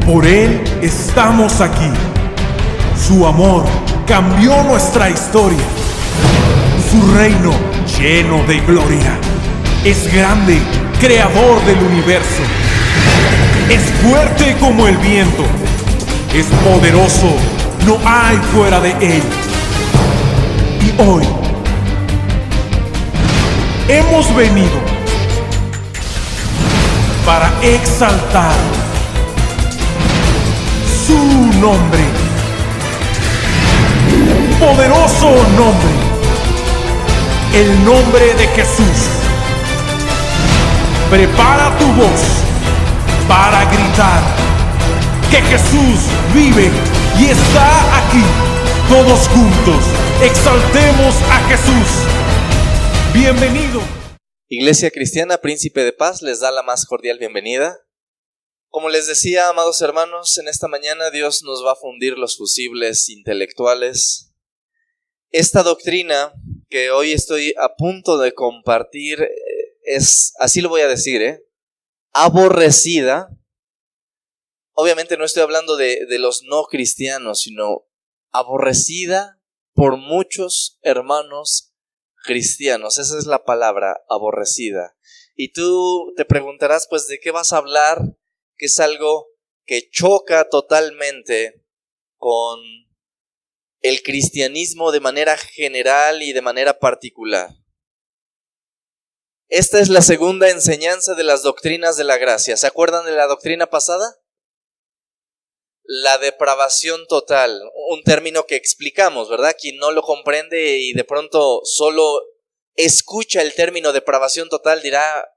Por Él estamos aquí. Su amor cambió nuestra historia. Su reino lleno de gloria. Es grande, creador del universo. Es fuerte como el viento. Es poderoso, no hay fuera de Él. Y hoy hemos venido para exaltar su nombre. Poderoso nombre. El nombre de Jesús. Prepara tu voz para gritar que Jesús vive y está aquí. Todos juntos, exaltemos a Jesús. Bienvenido. Iglesia Cristiana Príncipe de Paz les da la más cordial bienvenida. Como les decía, amados hermanos, en esta mañana Dios nos va a fundir los fusibles intelectuales. Esta doctrina que hoy estoy a punto de compartir es, así lo voy a decir, aborrecida. Obviamente no estoy hablando de los no cristianos, sino aborrecida por muchos hermanos cristianos. Esa es la palabra, aborrecida. Y tú te preguntarás, pues, ¿de qué vas a hablar? Que es algo que choca totalmente con el cristianismo de manera general y de manera particular. Esta es la segunda enseñanza de las doctrinas de la gracia. ¿Se acuerdan de la doctrina pasada? La depravación total, un término que explicamos, ¿verdad? Quien no lo comprende y de pronto solo escucha el término depravación total dirá,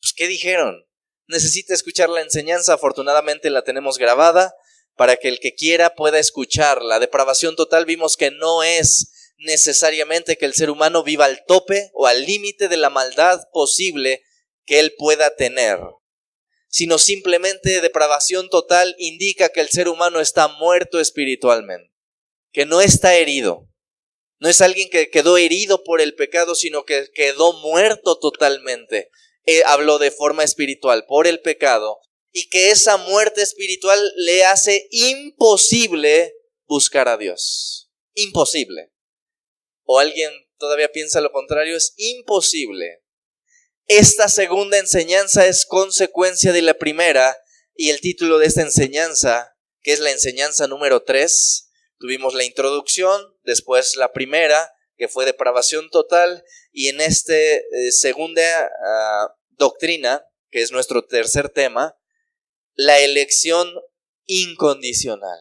pues, ¿qué dijeron? Necesita escuchar la enseñanza. Afortunadamente la tenemos grabada para que el que quiera pueda escucharla. Depravación total vimos que no es necesariamente que el ser humano viva al tope o al límite de la maldad posible que él pueda tener, sino simplemente depravación total indica que el ser humano está muerto espiritualmente, que no está herido. No es alguien que quedó herido por el pecado, sino que quedó muerto totalmente. Habló de forma espiritual por el pecado, y que esa muerte espiritual le hace imposible buscar a Dios. Imposible. O alguien todavía piensa lo contrario, es imposible. Esta segunda enseñanza es consecuencia de la primera, y el título de esta enseñanza, que es la enseñanza número 3, tuvimos la introducción, después la primera, que fue depravación total, y en esta segunda doctrina, que es nuestro tercer tema, la elección incondicional.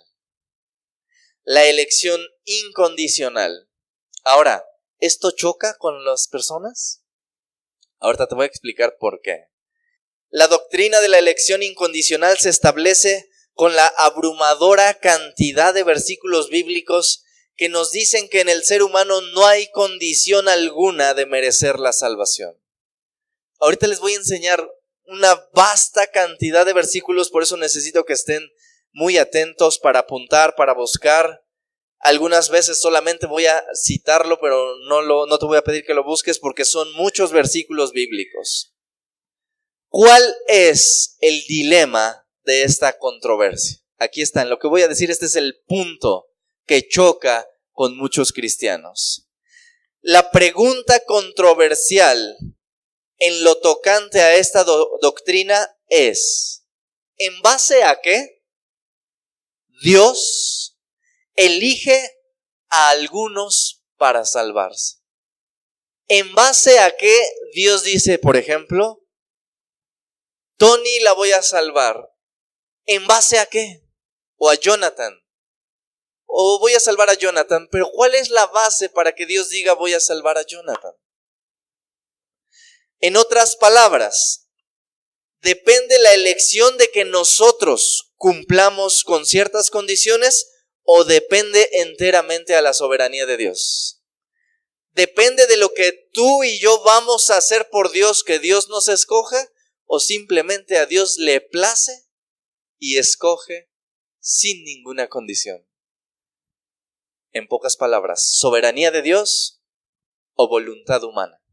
La elección incondicional. Ahora, ¿esto choca con las personas? Ahorita te voy a explicar por qué. La doctrina de la elección incondicional se establece con la abrumadora cantidad de versículos bíblicos que nos dicen que en el ser humano no hay condición alguna de merecer la salvación. Ahorita les voy a enseñar una vasta cantidad de versículos, por eso necesito que estén muy atentos para apuntar, para buscar. Algunas veces solamente voy a citarlo, pero no te voy a pedir que lo busques porque son muchos versículos bíblicos. ¿Cuál es el dilema de esta controversia? Aquí está, en lo que voy a decir, este es el punto que choca con muchos cristianos. La pregunta controversial en lo tocante a esta doctrina es, ¿en base a qué Dios elige a algunos para salvarse? ¿En base a qué Dios dice, por ejemplo, Tony la voy a salvar? ¿En base a qué? O a Jonathan. O voy a salvar a Jonathan, pero ¿cuál es la base para que Dios diga voy a salvar a Jonathan? En otras palabras, ¿depende la elección de que nosotros cumplamos con ciertas condiciones o depende enteramente a la soberanía de Dios? ¿Depende de lo que tú y yo vamos a hacer por Dios que Dios nos escoja o simplemente a Dios le place y escoge sin ninguna condición? En pocas palabras, ¿soberanía de Dios o voluntad humana?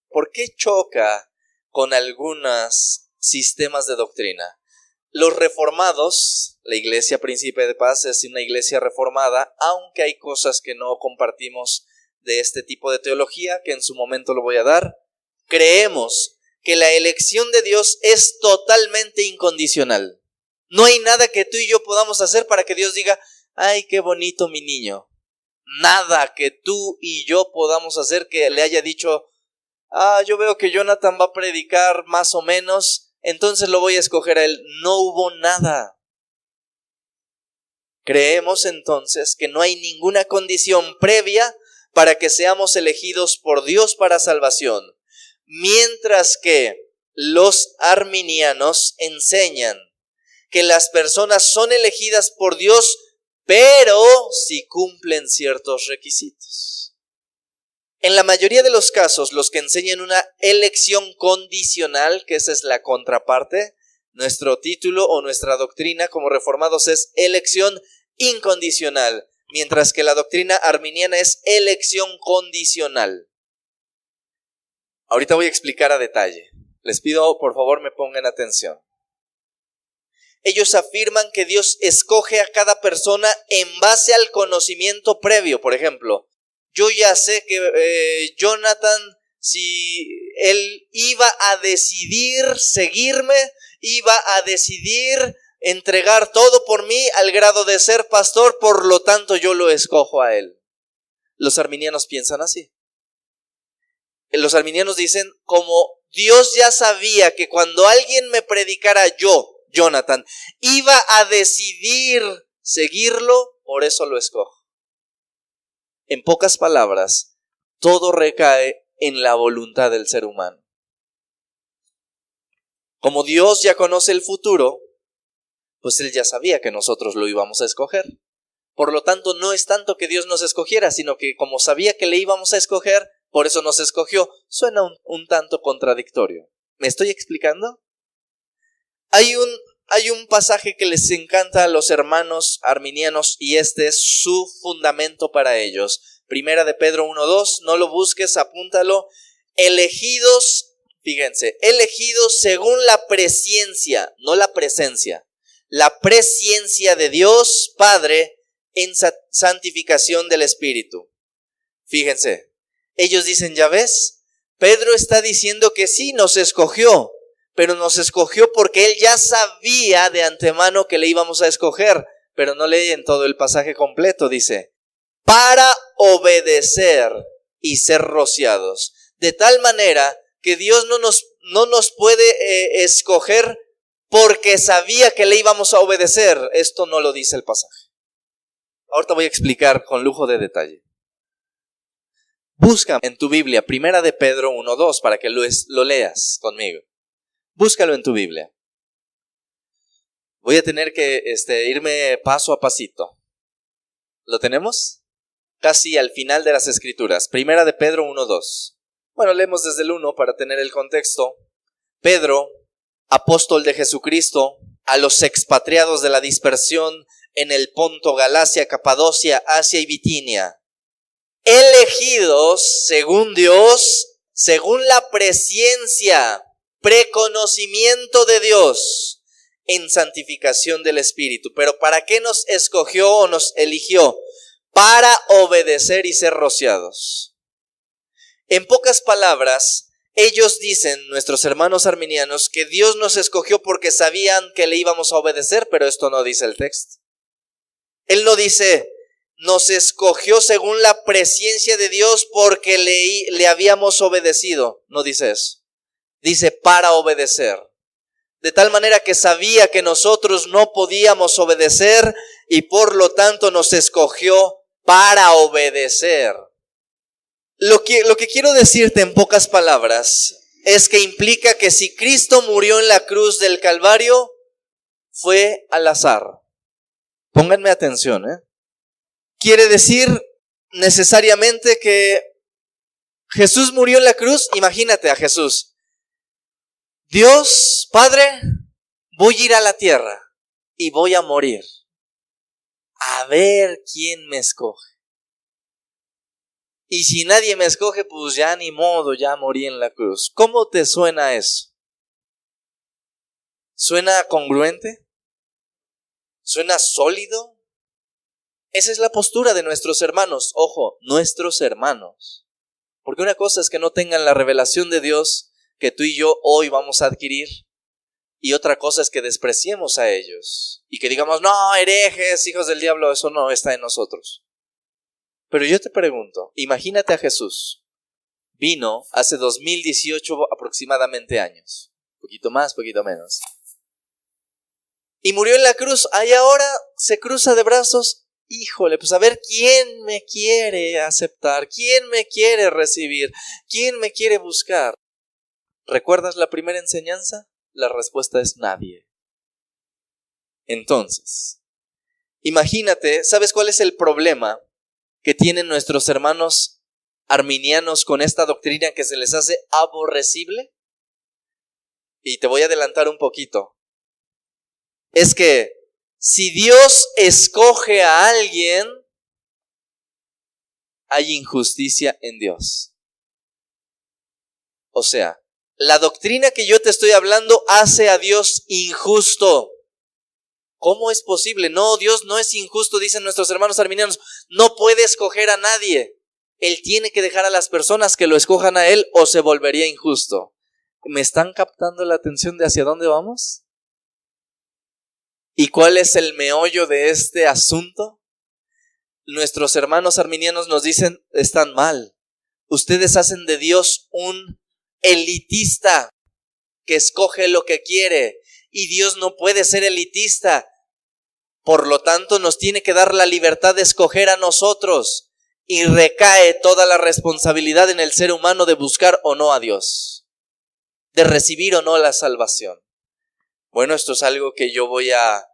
¿Por qué choca con algunos sistemas de doctrina? Los reformados, la Iglesia Príncipe de Paz es una iglesia reformada, aunque hay cosas que no compartimos de este tipo de teología, que en su momento lo voy a dar. Creemos que la elección de Dios es totalmente incondicional. No hay nada que tú y yo podamos hacer para que Dios diga, ay, qué bonito mi niño. Nada que tú y yo podamos hacer que le haya dicho, yo veo que Jonathan va a predicar más o menos, entonces lo voy a escoger a él. No hubo nada. Creemos entonces que no hay ninguna condición previa para que seamos elegidos por Dios para salvación, mientras que los arminianos enseñan que las personas son elegidas por Dios, pero si cumplen ciertos requisitos. En la mayoría de los casos, los que enseñan una elección condicional, que esa es la contraparte, nuestro título o nuestra doctrina como reformados es elección incondicional, mientras que la doctrina arminiana es elección condicional. Ahorita voy a explicar a detalle. Les pido, por favor, me pongan atención. Ellos afirman que Dios escoge a cada persona en base al conocimiento previo. Por ejemplo, yo ya sé que Jonathan, si él iba a decidir seguirme, iba a decidir entregar todo por mí al grado de ser pastor, por lo tanto yo lo escojo a él. Los arminianos piensan así. Los arminianos dicen, como Dios ya sabía que cuando alguien me predicara yo, Jonathan, iba a decidir seguirlo, por eso lo escojo. En pocas palabras, todo recae en la voluntad del ser humano. Como Dios ya conoce el futuro, pues Él ya sabía que nosotros lo íbamos a escoger. Por lo tanto, no es tanto que Dios nos escogiera, sino que como sabía que le íbamos a escoger, por eso nos escogió. Suena un tanto contradictorio. ¿Me estoy explicando? Hay un pasaje que les encanta a los hermanos arminianos y este es su fundamento para ellos. Primera de Pedro 1:2, no lo busques, apúntalo. Elegidos, fíjense, elegidos según la presciencia, no la presencia, la presciencia de Dios Padre en santificación del Espíritu. Fíjense, ellos dicen, ¿ya ves? Pedro está diciendo que sí, nos escogió, pero nos escogió porque Él ya sabía de antemano que le íbamos a escoger, pero no leen todo el pasaje completo, dice, para obedecer y ser rociados, de tal manera que Dios no nos puede escoger porque sabía que le íbamos a obedecer. Esto no lo dice el pasaje. Ahorita voy a explicar con lujo de detalle. Busca en tu Biblia, Primera de Pedro 1:2, para que lo leas conmigo. Búscalo en tu Biblia. Voy a tener que irme paso a pasito. ¿Lo tenemos? Casi al final de las Escrituras. Primera de Pedro 1:2. Bueno, leemos desde el 1 para tener el contexto. Pedro, apóstol de Jesucristo, a los expatriados de la dispersión en el Ponto, Galacia, Capadocia, Asia y Bitinia, elegidos según Dios, según la presciencia, preconocimiento de Dios, en santificación del Espíritu. Pero ¿para qué nos escogió o nos eligió? Para obedecer y ser rociados. En pocas palabras, ellos dicen, nuestros hermanos arminianos, que Dios nos escogió porque sabían que le íbamos a obedecer, pero esto no dice el texto. Él no dice, nos escogió según la presciencia de Dios porque le habíamos obedecido. No dice eso. Dice para obedecer. De tal manera que sabía que nosotros no podíamos obedecer y por lo tanto nos escogió para obedecer. Lo que quiero decirte en pocas palabras es que implica que si Cristo murió en la cruz del Calvario, fue al azar. Pónganme atención, Quiere decir necesariamente que Jesús murió en la cruz. Imagínate a Jesús. Dios, Padre, voy a ir a la tierra y voy a morir. A ver quién me escoge. Y si nadie me escoge, pues ya ni modo, ya morí en la cruz. ¿Cómo te suena eso? ¿Suena congruente? ¿Suena sólido? Esa es la postura de nuestros hermanos. Ojo, nuestros hermanos. Porque una cosa es que no tengan la revelación de Dios que tú y yo hoy vamos a adquirir. Y otra cosa es que despreciemos a ellos. Y que digamos, no, herejes, hijos del diablo, eso no está en nosotros. Pero yo te pregunto, imagínate a Jesús. Vino hace 2018 aproximadamente años. Poquito más, poquito menos. Y murió en la cruz. Ahí ahora se cruza de brazos. Híjole, pues a ver, ¿quién me quiere aceptar? ¿Quién me quiere recibir? ¿Quién me quiere buscar? ¿Recuerdas la primera enseñanza? La respuesta es nadie. Entonces, imagínate, ¿sabes cuál es el problema que tienen nuestros hermanos arminianos con esta doctrina que se les hace aborrecible? Y te voy a adelantar un poquito. Es que si Dios escoge a alguien, hay injusticia en Dios. O sea, la doctrina que yo te estoy hablando hace a Dios injusto. ¿Cómo es posible? No, Dios no es injusto, dicen nuestros hermanos arminianos. No puede escoger a nadie. Él tiene que dejar a las personas que lo escojan a Él o se volvería injusto. ¿Me están captando la atención de hacia dónde vamos? ¿Y cuál es el meollo de este asunto? Nuestros hermanos arminianos nos dicen, están mal. Ustedes hacen de Dios un elitista que escoge lo que quiere. Y Dios no puede ser elitista. Por lo tanto, nos tiene que dar la libertad de escoger a nosotros. Y recae toda la responsabilidad en el ser humano de buscar o no a Dios. De recibir o no la salvación. Bueno, esto es algo que yo voy a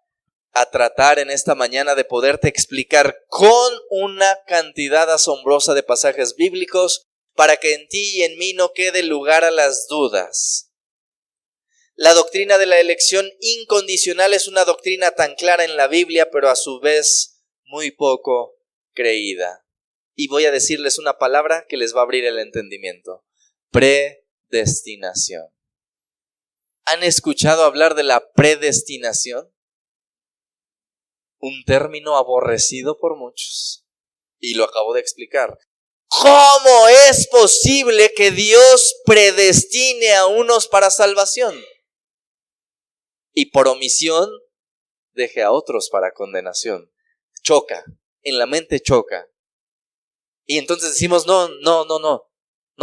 tratar en esta mañana de poderte explicar con una cantidad asombrosa de pasajes bíblicos para que en ti y en mí no quede lugar a las dudas. La doctrina de la elección incondicional es una doctrina tan clara en la Biblia, pero a su vez muy poco creída. Y voy a decirles una palabra que les va a abrir el entendimiento. Predestinación. ¿Han escuchado hablar de la predestinación? Un término aborrecido por muchos. Y lo acabo de explicar. ¿Cómo es posible que Dios predestine a unos para salvación? Y por omisión deje a otros para condenación. Choca, en la mente choca. Y entonces decimos, no,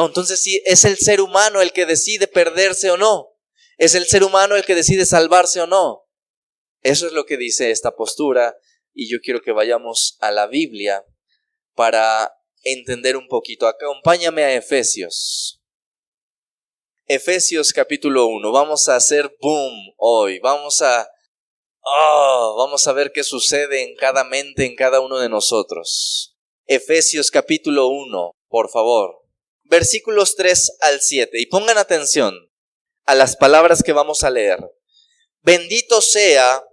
entonces sí, es el ser humano el que decide perderse o no. Es el ser humano el que decide salvarse o no. Eso es lo que dice esta postura y yo quiero que vayamos a la Biblia para entender un poquito. Acompáñame a Efesios. Efesios capítulo 1. Vamos a hacer boom hoy. Vamos a ver qué sucede en cada mente, en cada uno de nosotros. Efesios capítulo 1, por favor. Versículos 3 al 7. Y pongan atención a las palabras que vamos a leer. Bendito sea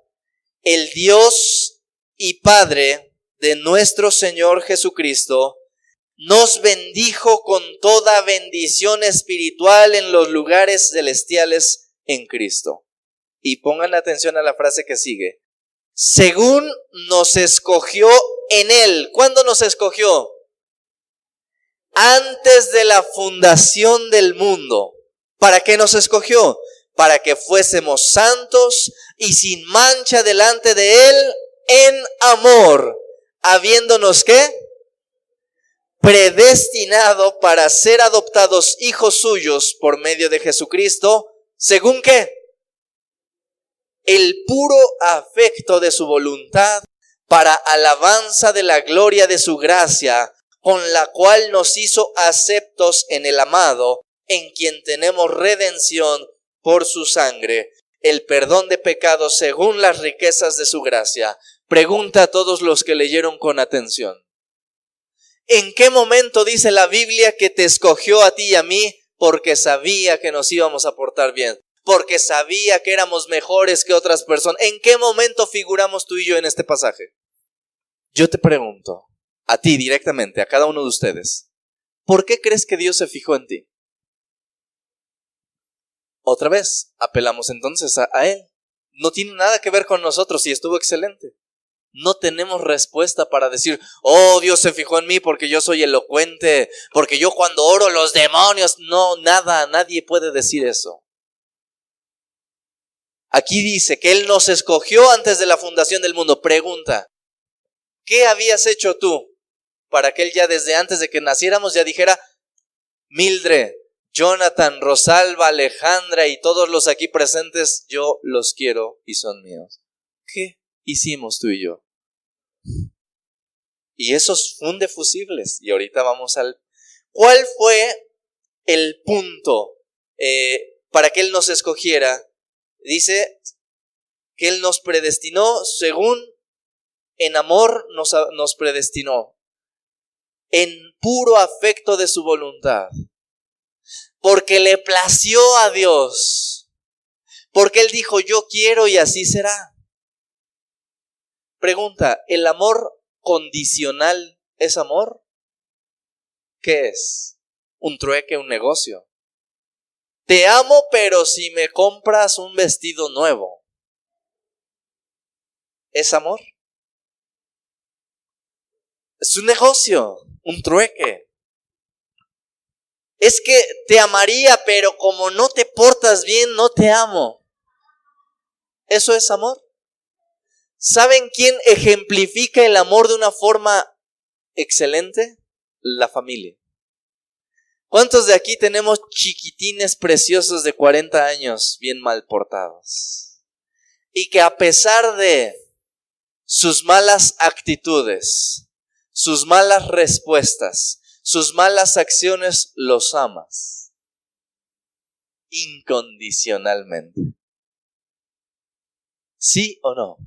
el Dios y Padre de nuestro Señor Jesucristo. Nos bendijo con toda bendición espiritual en los lugares celestiales en Cristo. Y pongan atención a la frase que sigue. Según nos escogió en Él. ¿Cuándo nos escogió? Antes de la fundación del mundo. ¿Para qué nos escogió? Para que fuésemos santos y sin mancha delante de Él en amor, habiéndonos ¿qué? Predestinado para ser adoptados hijos suyos por medio de Jesucristo, ¿según qué? El puro afecto de su voluntad, para alabanza de la gloria de su gracia, con la cual nos hizo aceptos en el amado, en quien tenemos redención por su sangre, el perdón de pecados según las riquezas de su gracia. Pregunta a todos los que leyeron con atención. ¿En qué momento dice la Biblia que te escogió a ti y a mí? Porque sabía que nos íbamos a portar bien. Porque sabía que éramos mejores que otras personas. ¿En qué momento figuramos tú y yo en este pasaje? Yo te pregunto, a ti directamente, a cada uno de ustedes, ¿por qué crees que Dios se fijó en ti? Otra vez, apelamos entonces a Él. no tiene nada que ver con nosotros y estuvo excelente. No tenemos respuesta para decir, oh, Dios se fijó en mí porque yo soy elocuente, porque yo cuando oro los demonios. No, nada, nadie puede decir eso. Aquí dice que Él nos escogió antes de la fundación del mundo. Pregunta, ¿qué habías hecho tú para que Él ya desde antes de que naciéramos ya dijera, Mildred, Jonathan, Rosalba, Alejandra y todos los aquí presentes, yo los quiero y son míos? ¿Qué hicimos tú y yo? Y esos funde fusibles. Y ahorita vamos al... ¿Cuál fue el punto para que Él nos escogiera? Dice que Él nos predestinó según en amor nos predestinó, en puro afecto de su voluntad, porque le plació a Dios, porque Él dijo, yo quiero y así será. Pregunta, ¿el amor condicional es amor? ¿Qué es? ¿Un trueque, un negocio? Te amo, pero si me compras un vestido nuevo, ¿es amor? Es un negocio, un trueque. Es que te amaría, pero como no te portas bien, no te amo. ¿Eso es amor? ¿Saben quién ejemplifica el amor de una forma excelente? La familia. ¿Cuántos de aquí tenemos chiquitines preciosos de 40 años bien mal portados? Y que a pesar de sus malas actitudes, sus malas respuestas, sus malas acciones, los amas incondicionalmente. ¿Sí o no?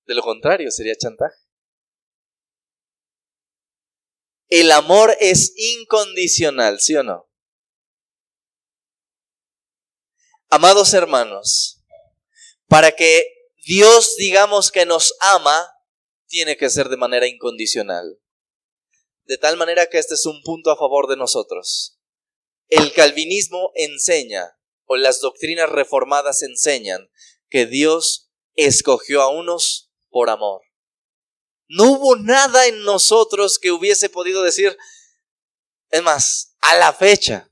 De lo contrario, sería chantaje. El amor es incondicional, ¿sí o no? Amados hermanos, para que Dios digamos que nos ama, tiene que ser de manera incondicional. De tal manera que este es un punto a favor de nosotros. El calvinismo enseña, o las doctrinas reformadas enseñan, que Dios escogió a unos por amor. No hubo nada en nosotros que hubiese podido decir, es más, a la fecha,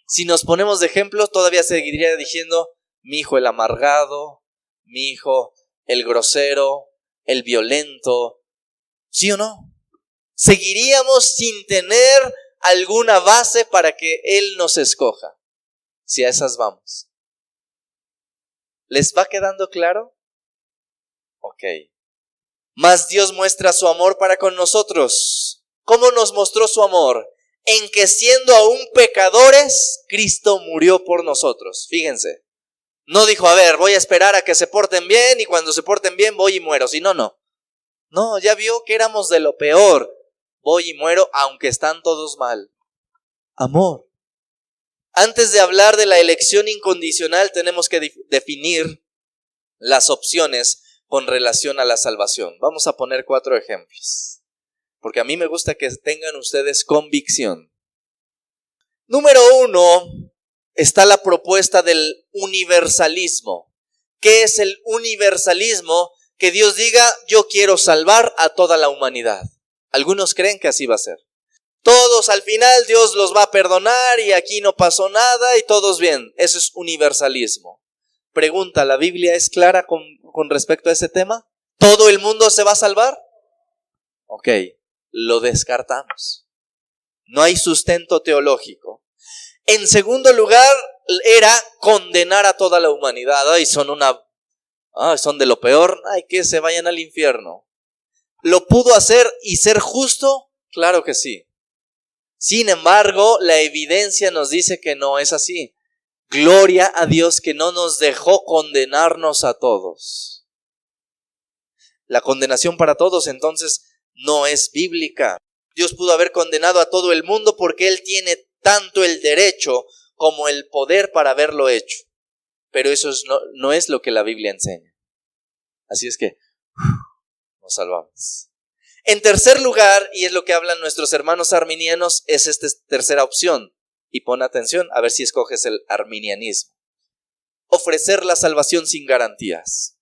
si nos ponemos de ejemplo, todavía seguiría diciendo, mi hijo el amargado, mi hijo el grosero, el violento, ¿sí o no? Seguiríamos sin tener alguna base para que Él nos escoja, si a esas vamos. ¿Les va quedando claro? Ok. Mas Dios muestra su amor para con nosotros. ¿Cómo nos mostró su amor? En que siendo aún pecadores, Cristo murió por nosotros. Fíjense. No dijo, a ver, voy a esperar a que se porten bien y cuando se porten bien voy y muero. Si no, no. No, ya vio que éramos de lo peor. Voy y muero aunque están todos mal. Amor. Antes de hablar de la elección incondicional, tenemos que definir las opciones con relación a la salvación. Vamos a poner 4 ejemplos, porque a mí me gusta que tengan ustedes convicción. Número 1, está la propuesta del universalismo. ¿Qué es el universalismo? Que Dios diga, yo quiero salvar a toda la humanidad. Algunos creen que así va a ser. Todos al final Dios los va a perdonar y aquí no pasó nada y todos bien. Eso es universalismo. Pregunta, ¿la Biblia es clara con respecto a ese tema? ¿Todo el mundo se va a salvar? Ok, lo descartamos. No hay sustento teológico. En segundo lugar, era condenar a toda la humanidad. Ay, son de lo peor. Ay, que se vayan al infierno. ¿Lo pudo hacer y ser justo? Claro que sí. Sin embargo, la evidencia nos dice que no es así. Gloria a Dios que no nos dejó condenarnos a todos. La condenación para todos entonces no es bíblica. Dios pudo haber condenado a todo el mundo porque Él tiene tanto el derecho como el poder para haberlo hecho. Pero eso no es lo que la Biblia enseña. Así es que nos salvamos. En tercer lugar, y es lo que hablan nuestros hermanos arminianos, es esta tercera opción. Y pon atención a ver si escoges el arminianismo. ofrecer la salvación sin garantías,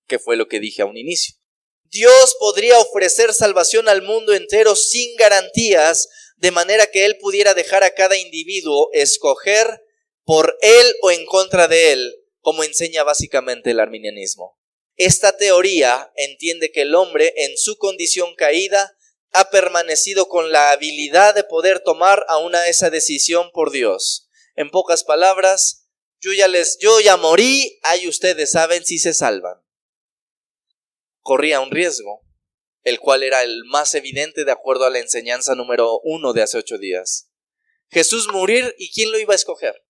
que fue lo que dije a un inicio. Dios podría ofrecer salvación al mundo entero sin garantías, de manera que Él pudiera dejar a cada individuo escoger por Él o en contra de Él, como enseña básicamente el arminianismo. Esta teoría entiende que el hombre, en su condición caída, ha permanecido con la habilidad de poder tomar aún esa decisión por Dios. En pocas palabras, yo ya morí, ahí ustedes saben si se salvan. Corría un riesgo, el cual era el más evidente de acuerdo a la enseñanza número 1 de hace 8 días. Jesús morir, ¿y quién lo iba a escoger?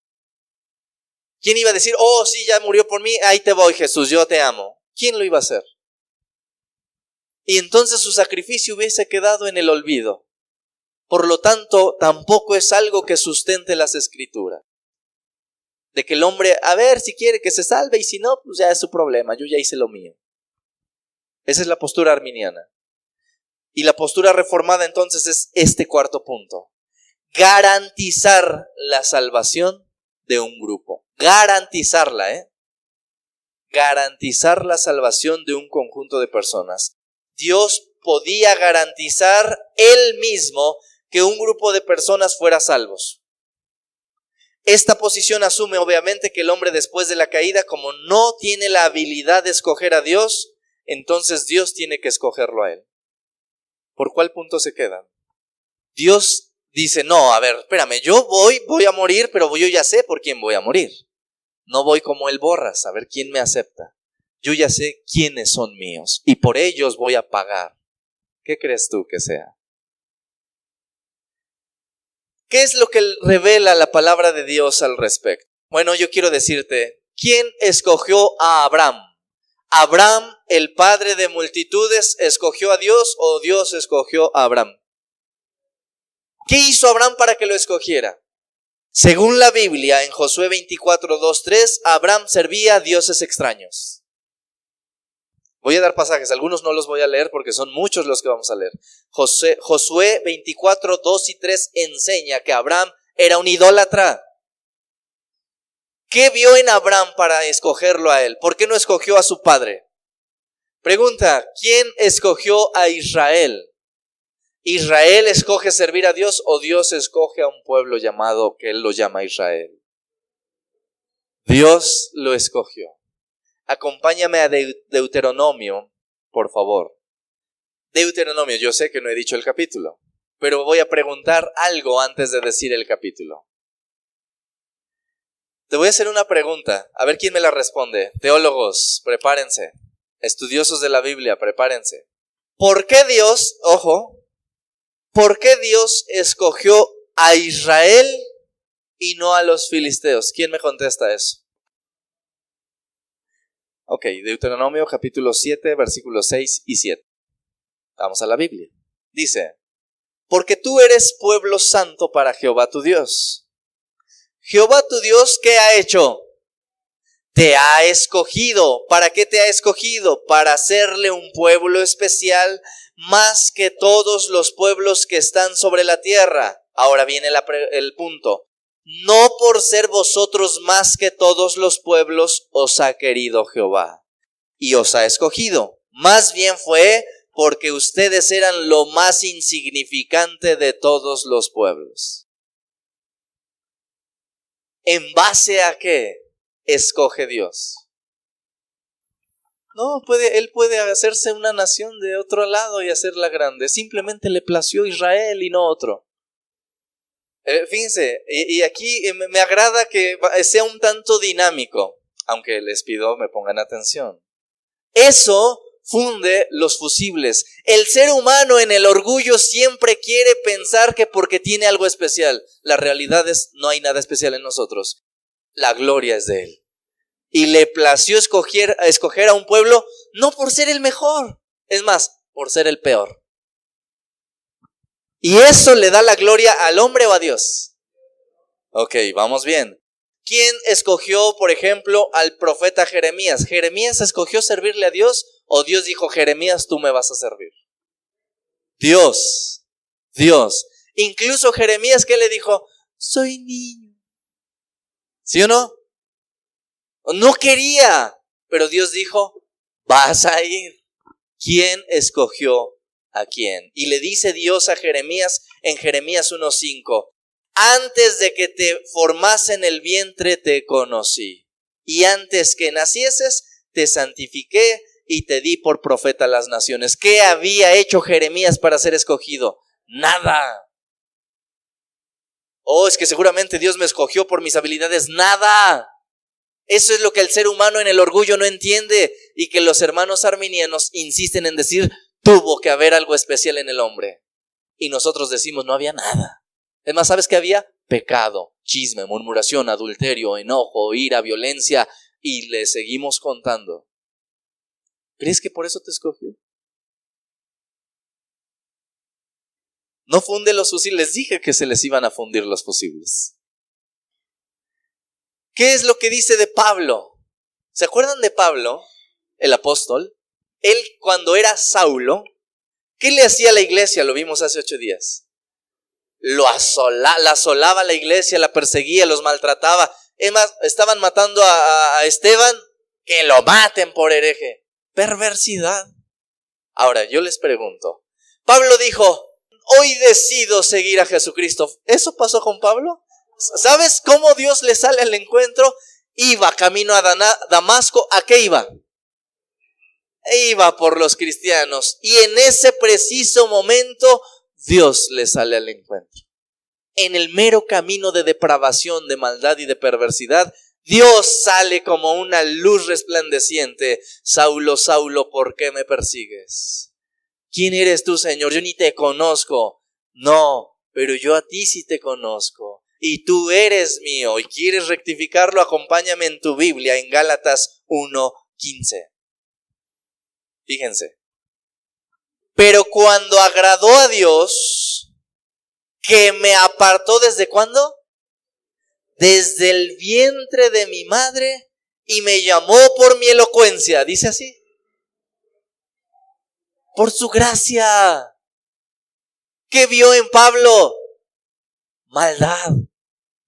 ¿Quién iba a decir, oh sí, ya murió por mí, ahí te voy Jesús, yo te amo? ¿Quién lo iba a hacer? Y entonces su sacrificio hubiese quedado en el olvido. Por lo tanto, tampoco es algo que sustente las Escrituras. De que el hombre, a ver si quiere que se salve y si no, pues ya es su problema, yo ya hice lo mío. Esa es la postura arminiana. Y la postura reformada entonces es este cuarto punto. Garantizar la salvación de un grupo. Garantizarla, Garantizar la salvación de un conjunto de personas. Dios podía garantizar Él mismo que un grupo de personas fuera salvos. Esta posición asume obviamente que el hombre después de la caída, como no tiene la habilidad de escoger a Dios, entonces Dios tiene que escogerlo a él. ¿Por cuál punto se quedan? Dios dice, no, a ver, espérame, yo voy a morir, pero yo ya sé por quién voy a morir. No voy como el Borras, a ver quién me acepta. Yo ya sé quiénes son míos y por ellos voy a pagar. ¿Qué crees tú que sea? ¿Qué es lo que revela la palabra de Dios al respecto? Bueno, yo quiero decirte, ¿quién escogió a Abraham? ¿Abraham, el padre de multitudes, escogió a Dios o Dios escogió a Abraham? ¿Qué hizo Abraham para que lo escogiera? Según la Biblia, en Josué 24, 2, 3, Abraham servía a dioses extraños. Voy a dar pasajes, algunos no los voy a leer porque son muchos los que vamos a leer. Josué 24, 2 y 3 enseña que Abraham era un idólatra. ¿Qué vio en Abraham para escogerlo a él? ¿Por qué no escogió a su padre? Pregunta, ¿quién escogió a Israel? ¿Israel escoge servir a Dios o Dios escoge a un pueblo llamado que él lo llama Israel? Dios lo escogió. Acompáñame a Deuteronomio, por favor. Deuteronomio, yo sé que no he dicho el capítulo, pero voy a preguntar algo antes de decir el capítulo. Te voy a hacer una pregunta, a ver quién me la responde. Teólogos, prepárense. Estudiosos de la Biblia, prepárense. ¿Por qué Dios, por qué Dios escogió a Israel y no a los filisteos? ¿Quién me contesta eso? Ok, Deuteronomio capítulo 7, versículos 6 y 7. Vamos a la Biblia. Dice, porque tú eres pueblo santo para Jehová tu Dios. Jehová tu Dios, ¿qué ha hecho? Te ha escogido. ¿Para qué te ha escogido? Para hacerle un pueblo especial más que todos los pueblos que están sobre la tierra. Ahora viene el punto. No por ser vosotros más que todos los pueblos os ha querido Jehová y os ha escogido. Más bien fue porque ustedes eran lo más insignificante de todos los pueblos. ¿En base a qué escoge Dios? No, él puede hacerse una nación de otro lado y hacerla grande. Simplemente le plació Israel y no otro. Fíjense, y aquí me agrada que sea un tanto dinámico, aunque les pido me pongan atención. Eso funde los fusibles. El ser humano en el orgullo siempre quiere pensar que porque tiene algo especial. La realidad es, no hay nada especial en nosotros. La gloria es de Él. Y le plació escoger a un pueblo no por ser el mejor, es más, por ser el peor. ¿Y eso le da la gloria al hombre o a Dios? Ok, vamos bien. ¿Quién escogió, por ejemplo, al profeta Jeremías? ¿Jeremías escogió servirle a Dios o Dios dijo, Jeremías, tú me vas a servir? Dios. Incluso Jeremías, ¿qué le dijo? Soy niño. ¿Sí o no? No quería, pero Dios dijo, vas a ir. ¿Quién escogió a quién? Y le dice Dios a Jeremías en Jeremías 1:5, antes de que te formase en el vientre te conocí, y antes que nacieses te santifiqué y te di por profeta a las naciones. ¿Qué había hecho Jeremías para ser escogido? Nada. Oh, es que seguramente Dios me escogió por mis habilidades. Nada. Eso es lo que el ser humano en el orgullo no entiende y que los hermanos arminianos insisten en decir, tuvo que haber algo especial en el hombre. Y nosotros decimos, no había nada. Es más, ¿sabes qué había? Pecado, chisme, murmuración, adulterio, enojo, ira, violencia, y le seguimos contando. ¿Crees que por eso te escogió? No funde los fusibles. Les dije que se les iban a fundir los fusibles. ¿Qué es lo que dice de Pablo? ¿Se acuerdan de Pablo, el apóstol? Él cuando era Saulo, ¿qué le hacía a la iglesia? Lo vimos hace 8 días. La asolaba la iglesia, la perseguía, los maltrataba. Es más, estaban matando a Esteban, que lo maten por hereje. Perversidad. Ahora, yo les pregunto, Pablo dijo, hoy decido seguir a Jesucristo. ¿Eso pasó con Pablo? ¿Sabes cómo Dios le sale al encuentro? Iba camino a Damasco. ¿A qué iba? Iba por los cristianos. Y en ese preciso momento, Dios le sale al encuentro. En el mero camino de depravación, de maldad y de perversidad, Dios sale como una luz resplandeciente. Saulo, Saulo, ¿por qué me persigues? ¿Quién eres tú, Señor? Yo ni te conozco. No, pero yo a ti sí te conozco. Y tú eres mío. Y quieres rectificarlo, acompáñame en tu Biblia, en Gálatas 1:15. Fíjense. Pero cuando agradó a Dios, que me apartó ¿desde cuándo? Desde el vientre de mi madre y me llamó por mi elocuencia. ¿Dice así? Por su gracia. ¿Qué vio en Pablo? Maldad,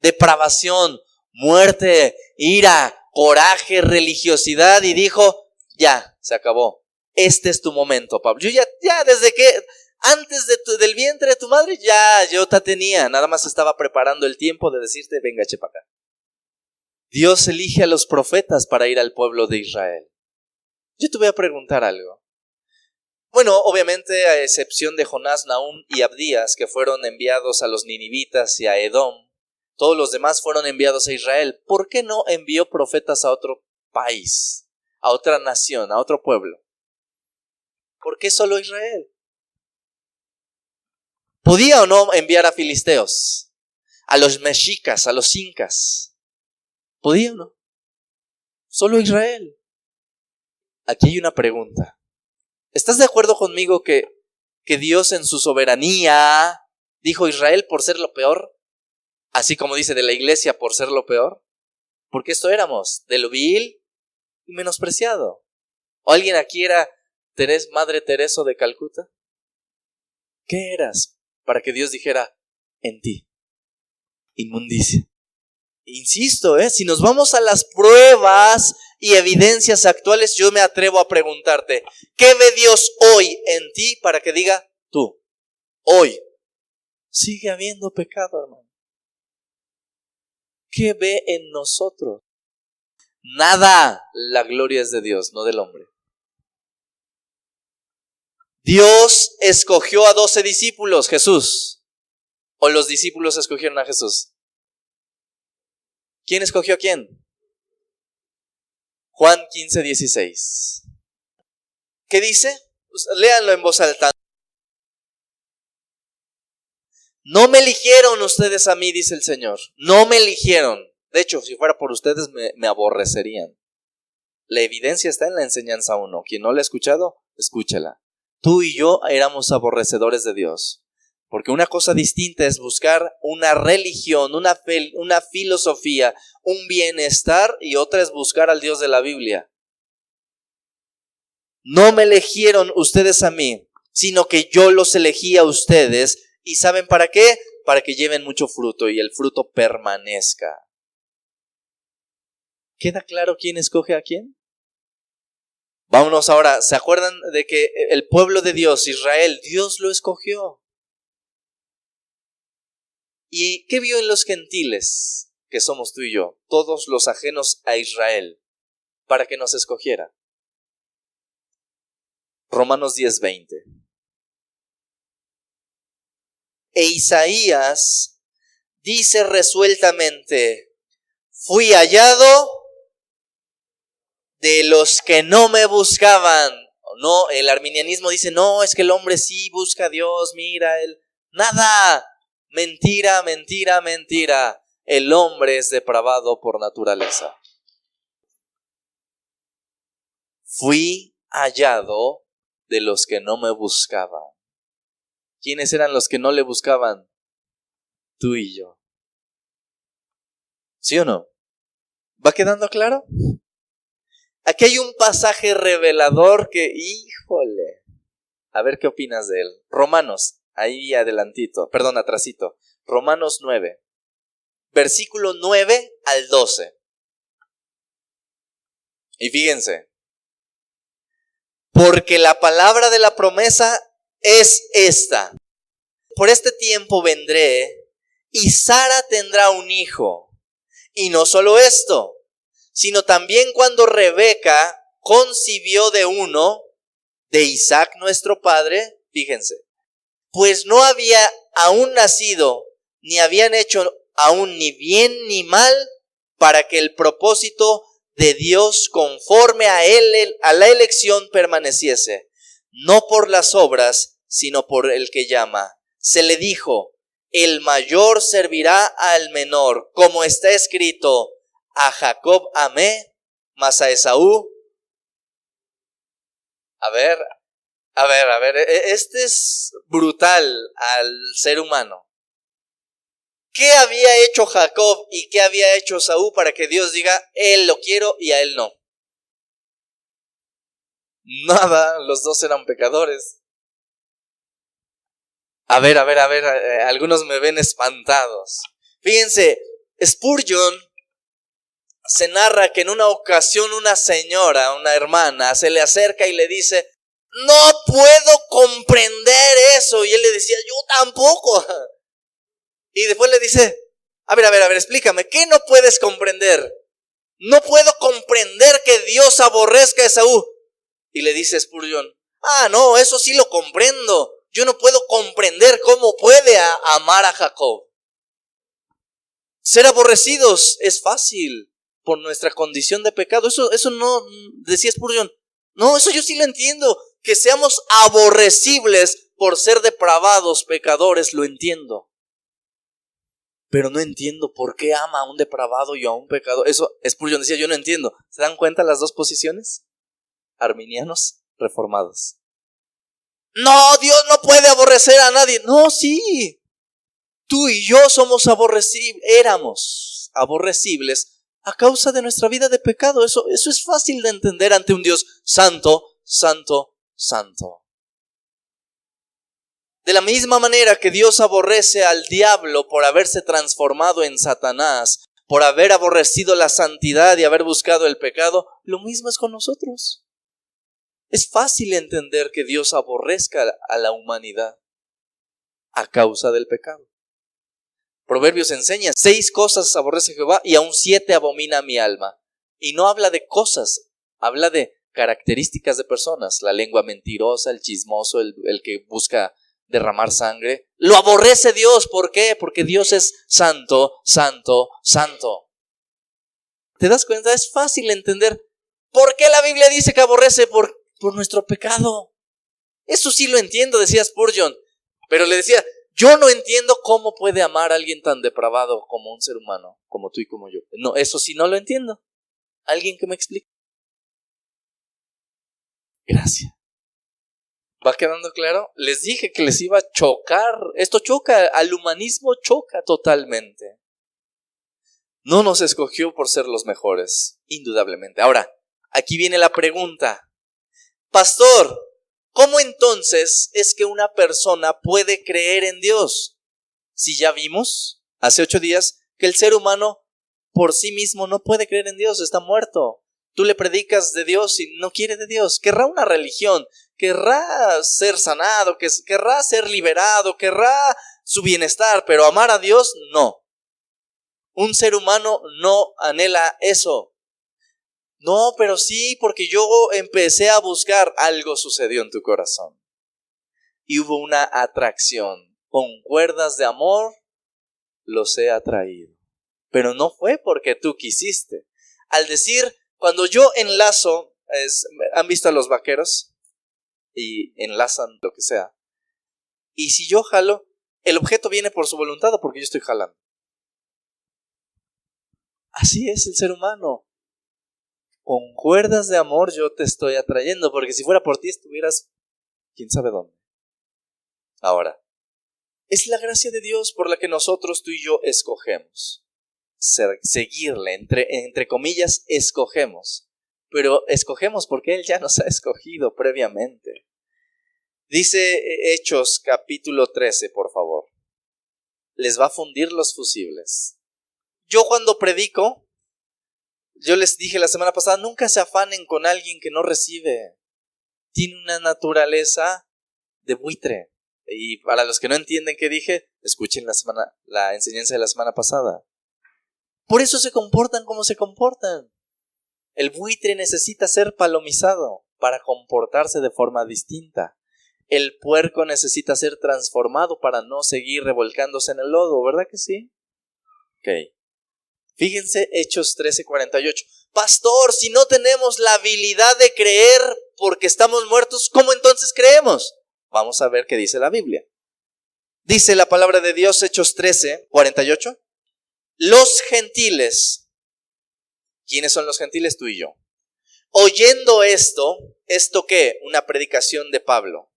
depravación, muerte, ira, coraje, religiosidad, y dijo, ya, se acabó. Este es tu momento, Pablo. Yo ya desde que, antes del vientre de tu madre, ya yo te tenía. Nada más estaba preparando el tiempo de decirte, venga, eche para acá. Dios elige a los profetas para ir al pueblo de Israel. Yo te voy a preguntar algo. Bueno, obviamente a excepción de Jonás, Nahum y Abdías, que fueron enviados a los ninivitas y a Edom, todos los demás fueron enviados a Israel. ¿Por qué no envió profetas a otro país, a otra nación, a otro pueblo? ¿Por qué solo Israel? ¿Podía o no enviar a filisteos, a los mexicas, a los incas? ¿Podía o no? Solo Israel. Aquí hay una pregunta. ¿Estás de acuerdo conmigo que Dios en su soberanía dijo Israel por ser lo peor? Así como dice de la iglesia por ser lo peor. Porque esto éramos, de lo vil y menospreciado. ¿O alguien aquí era Madre Teresa de Calcuta? ¿Qué eras para que Dios dijera en ti? Inmundicia. Insisto, si nos vamos a las pruebas y evidencias actuales, yo me atrevo a preguntarte, ¿qué ve Dios hoy en ti para que diga tú? Hoy sigue habiendo pecado, hermano. ¿Qué ve en nosotros? Nada. La gloria es de Dios, no del hombre. Dios escogió a 12 discípulos, Jesús. ¿O los discípulos escogieron a Jesús? ¿Quién escogió a quién? Juan 15:16. ¿Qué dice? Pues léanlo en voz alta. No me eligieron ustedes a mí, dice el Señor. No me eligieron. De hecho, si fuera por ustedes me aborrecerían. La evidencia está en la enseñanza 1. Quien no la ha escuchado, escúchela. Tú y yo éramos aborrecedores de Dios. Porque una cosa distinta es buscar una religión, una filosofía, un bienestar, y otra es buscar al Dios de la Biblia. No me eligieron ustedes a mí, sino que yo los elegí a ustedes. ¿Y saben para qué? Para que lleven mucho fruto y el fruto permanezca. ¿Queda claro quién escoge a quién? Vámonos ahora, ¿se acuerdan de que el pueblo de Dios, Israel, Dios lo escogió? ¿Y qué vio en los gentiles, que somos tú y yo, todos los ajenos a Israel, para que nos escogiera? Romanos 10:20. E Isaías dice resueltamente: fui hallado de los que no me buscaban. No, el arminianismo dice, no, es que el hombre sí busca a Dios, mira, él. Nada, mentira, mentira, mentira. El hombre es depravado por naturaleza. Fui hallado de los que no me buscaban. ¿Quiénes eran los que no le buscaban? Tú y yo. ¿Sí o no? ¿Va quedando claro? Aquí hay un pasaje revelador que, híjole, a ver qué opinas de él. Romanos, ahí adelantito, perdón, atrasito. Romanos 9, versículo 9 al 12. Y fíjense, porque la palabra de la promesa es esta: por este tiempo vendré y Sara tendrá un hijo. Y no solo esto, sino también cuando Rebeca concibió de uno, de Isaac nuestro padre, fíjense, pues no había aún nacido, ni habían hecho aún ni bien ni mal, para que el propósito de Dios conforme a la elección permaneciese, no por las obras, sino por el que llama. Se le dijo: el mayor servirá al menor, como está escrito: a Jacob amé, mas a Esaú. A ver, este es brutal al ser humano. ¿Qué había hecho Jacob y qué había hecho Esaú para que Dios diga, él lo quiero y a él no? Nada, los dos eran pecadores. A ver, algunos me ven espantados. Fíjense, Spurgeon se narra que en una ocasión una señora, una hermana, se le acerca y le dice: no puedo comprender eso. Y él le decía: yo tampoco. Y después le dice: a ver, explícame, ¿qué no puedes comprender? No puedo comprender que Dios aborrezca a Esaú. Y le dice Spurgeon: no, eso sí lo comprendo. Yo no puedo comprender cómo puede amar a Jacob. Ser aborrecidos es fácil por nuestra condición de pecado. Eso no, decía Spurgeon, no, eso yo sí lo entiendo. Que seamos aborrecibles por ser depravados, pecadores, lo entiendo. Pero no entiendo por qué ama a un depravado y a un pecador. Eso Spurgeon decía, yo no entiendo. ¿Se dan cuenta las dos posiciones? Arminianos, reformados. No, Dios no puede aborrecer a nadie. No, sí. Tú y yo somos éramos aborrecibles a causa de nuestra vida de pecado. Eso es fácil de entender ante un Dios santo, santo, santo. De la misma manera que Dios aborrece al diablo por haberse transformado en Satanás, por haber aborrecido la santidad y haber buscado el pecado, lo mismo es con nosotros. Es fácil entender que Dios aborrezca a la humanidad a causa del pecado. Proverbios enseña: 6 cosas aborrece Jehová y aún 7 abomina mi alma. Y no habla de cosas, habla de características de personas. La lengua mentirosa, el chismoso, el que busca derramar sangre. Lo aborrece Dios. ¿Por qué? Porque Dios es santo, santo, santo. ¿Te das cuenta? Es fácil entender por qué la Biblia dice que aborrece por nuestro pecado. Eso sí lo entiendo, decía Spurgeon. Pero le decía, yo no entiendo cómo puede amar a alguien tan depravado como un ser humano, como tú y como yo. No, eso sí no lo entiendo. ¿Alguien que me explique? Gracias. ¿Va quedando claro? Les dije que les iba a chocar. Esto choca, al humanismo choca totalmente. No nos escogió por ser los mejores, indudablemente. Ahora, aquí viene la pregunta. Pastor, ¿cómo entonces es que una persona puede creer en Dios? Si ya vimos hace 8 días que el ser humano por sí mismo no puede creer en Dios, está muerto. Tú le predicas de Dios y no quiere de Dios. Querrá una religión, querrá ser sanado, querrá ser liberado, querrá su bienestar, pero amar a Dios, no. Un ser humano no anhela eso. No, pero sí, porque yo empecé a buscar, algo sucedió en tu corazón. Y hubo una atracción. Con cuerdas de amor los he atraído. Pero no fue porque tú quisiste. Al decir, cuando yo enlazo, ¿han visto a los vaqueros? Y enlazan lo que sea. Y si yo jalo, el objeto viene por su voluntad o porque yo estoy jalando. Así es el ser humano. Con cuerdas de amor yo te estoy atrayendo, porque si fuera por ti estuvieras quién sabe dónde. Ahora, es la gracia de Dios por la que nosotros, tú y yo, escogemos seguirle, entre comillas, escogemos. Pero escogemos porque Él ya nos ha escogido previamente. Dice Hechos capítulo 13, por favor. Les va a fundir los fusibles. Yo cuando predico, yo les dije la semana pasada, nunca se afanen con alguien que no recibe. Tiene una naturaleza de buitre. Y para los que no entienden qué dije, escuchen la enseñanza de la semana pasada. Por eso se comportan como se comportan. El buitre necesita ser palomizado para comportarse de forma distinta. El puerco necesita ser transformado para no seguir revolcándose en el lodo, ¿verdad que sí? Ok. Fíjense Hechos 13:48. Pastor, si no tenemos la habilidad de creer porque estamos muertos, ¿cómo entonces creemos? Vamos a ver qué dice la Biblia. Dice la palabra de Dios, Hechos 13:48. Los gentiles, ¿quiénes son los gentiles? Tú y yo. Oyendo ¿esto qué? Una predicación de Pablo.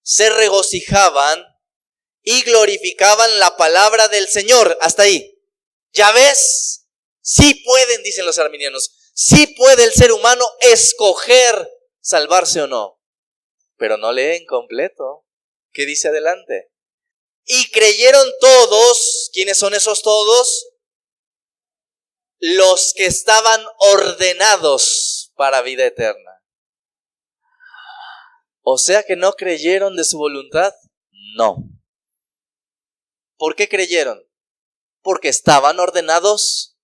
Se regocijaban y glorificaban la palabra del Señor. Hasta ahí. ¿Ya ves? Sí pueden, dicen los arminianos, sí puede el ser humano escoger salvarse o no. Pero no leen completo. ¿Qué dice adelante? Y creyeron todos. ¿Quiénes son esos todos? Los que estaban ordenados para vida eterna. O sea que no creyeron de su voluntad. No. ¿Por qué creyeron? Porque estaban ordenados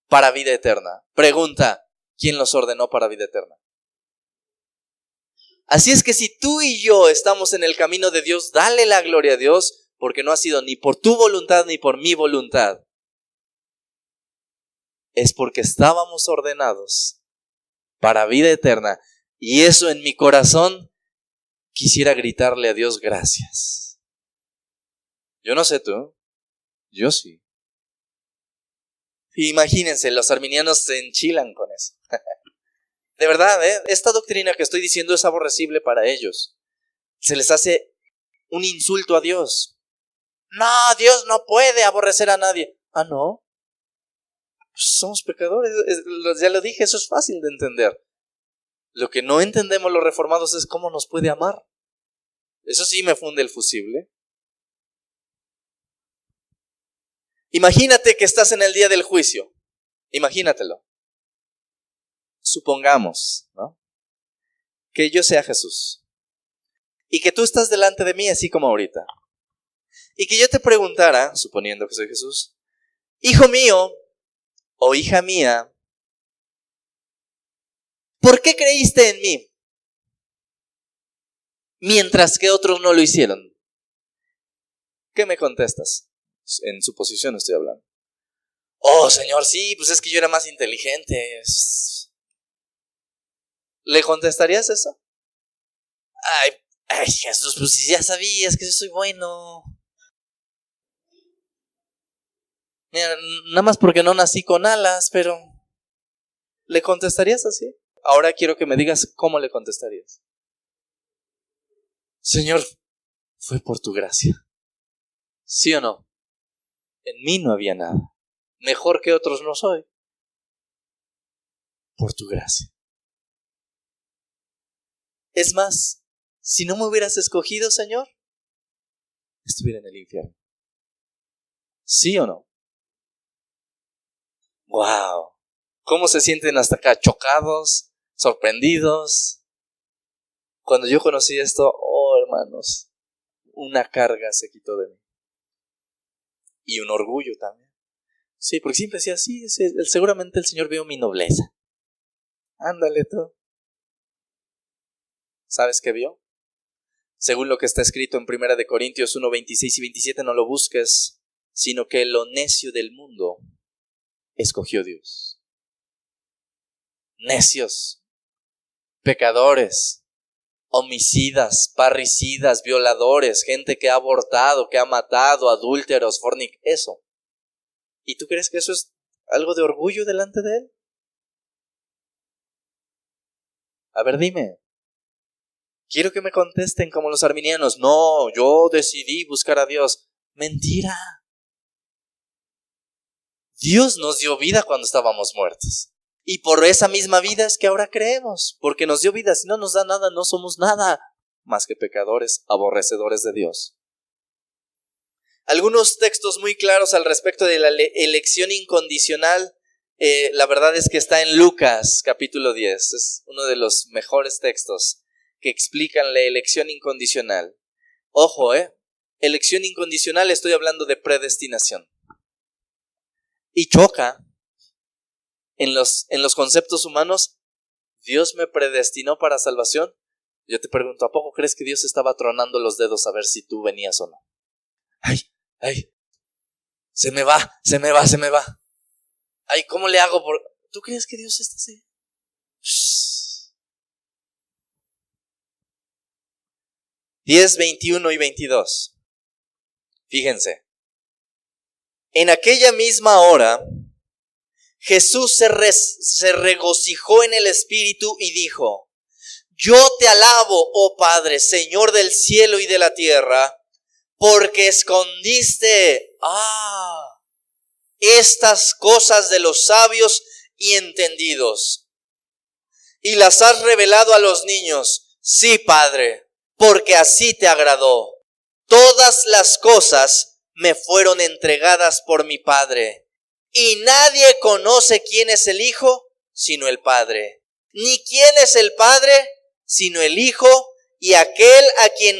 para vida eterna. Pregunta, ¿quién los ordenó para vida eterna? Así es que si tú y yo estamos en el camino de Dios, dale la gloria a Dios, porque no ha sido ni por tu voluntad ni por mi voluntad. Es porque estábamos ordenados para vida eterna. Y eso en mi corazón, quisiera gritarle a Dios gracias. Yo no sé tú, yo sí. Imagínense, los arminianos se enchilan con eso. De verdad, esta doctrina que estoy diciendo es aborrecible para ellos. Se les hace un insulto a Dios. No, Dios no puede aborrecer a nadie. Ah, ¿no? Pues somos pecadores, ya lo dije, eso es fácil de entender. Lo que no entendemos los reformados es cómo nos puede amar. Eso sí me funde el fusible. Imagínate que estás en el día del juicio. Imagínatelo. Supongamos, ¿no? Que yo sea Jesús. Y que tú estás delante de mí así como ahorita. Y que yo te preguntara, suponiendo que soy Jesús, hijo mío o hija mía, ¿por qué creíste en mí? Mientras que otros no lo hicieron. ¿Qué me contestas? En su posición estoy hablando. Oh, Señor, sí, pues es que yo era más inteligente. ¿Le contestarías eso? Ay, Jesús, pues si ya sabías que yo soy bueno. Mira, nada más porque no nací con alas, pero ¿le contestarías así? Ahora quiero que me digas cómo le contestarías. Señor, fue por tu gracia. ¿Sí o no? En mí no había nada. Mejor que otros no soy. Por tu gracia. Es más, si no me hubieras escogido, Señor, estuviera en el infierno. ¿Sí o no? ¡Wow! ¿Cómo se sienten hasta acá? ¿Chocados? ¿Sorprendidos? Cuando yo conocí esto, oh hermanos, una carga se quitó de mí. Y un orgullo también. Sí, porque siempre decía, sí, seguramente el Señor vio mi nobleza. Ándale tú. ¿Sabes qué vio? Según lo que está escrito en 1 Corintios 1, 26 y 27, no lo busques, sino que lo necio del mundo escogió Dios. Necios, pecadores, homicidas, parricidas, violadores, gente que ha abortado, que ha matado, adúlteros, eso. ¿Y tú crees que eso es algo de orgullo delante de Él? A ver, dime. Quiero que me contesten como los arminianos. No, yo decidí buscar a Dios. Mentira. Dios nos dio vida cuando estábamos muertos. Y por esa misma vida es que ahora creemos. Porque nos dio vida. Si no nos da nada, no somos nada más que pecadores, aborrecedores de Dios. Algunos textos muy claros al respecto de la elección incondicional. La verdad es que está en Lucas capítulo 10. Es uno de los mejores textos que explican la elección incondicional. Ojo, elección incondicional, estoy hablando de predestinación. Y choca en los conceptos humanos. ¿Dios me predestinó para salvación? Yo te pregunto, ¿a poco crees que Dios estaba tronando los dedos a ver si tú venías o no? Ay, se me va. Ay, ¿cómo le hago? ¿Tú crees que Dios está así? Shh. 10, 21 y 22. Fíjense. En aquella misma hora, Jesús se regocijó en el Espíritu y dijo: Yo te alabo, oh Padre, Señor del cielo y de la tierra, porque escondiste estas cosas de los sabios y entendidos, y las has revelado a los niños. Sí, Padre, porque así te agradó. Todas las cosas me fueron entregadas por mi Padre, y nadie conoce quién es el Hijo sino el Padre, ni quién es el Padre sino el Hijo, y aquel a quien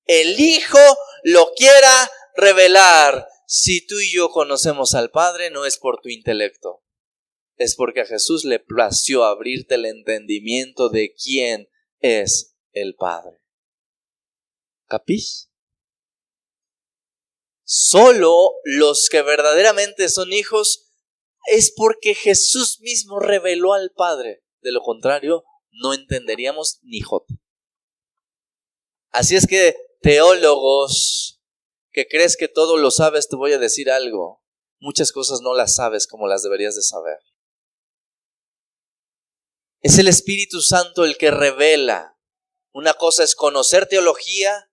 el Hijo lo quiera revelar. Si tú y yo conocemos al Padre, no es por tu intelecto, es porque a Jesús le plació abrirte el entendimiento de quién es el Padre. ¿Capís? Solo los que verdaderamente son hijos es porque Jesús mismo reveló al Padre. De lo contrario, no entenderíamos ni jota. Así es que, teólogos que crees que todo lo sabes, te voy a decir algo. Muchas cosas no las sabes como las deberías de saber. Es el Espíritu Santo el que revela. Una cosa es conocer teología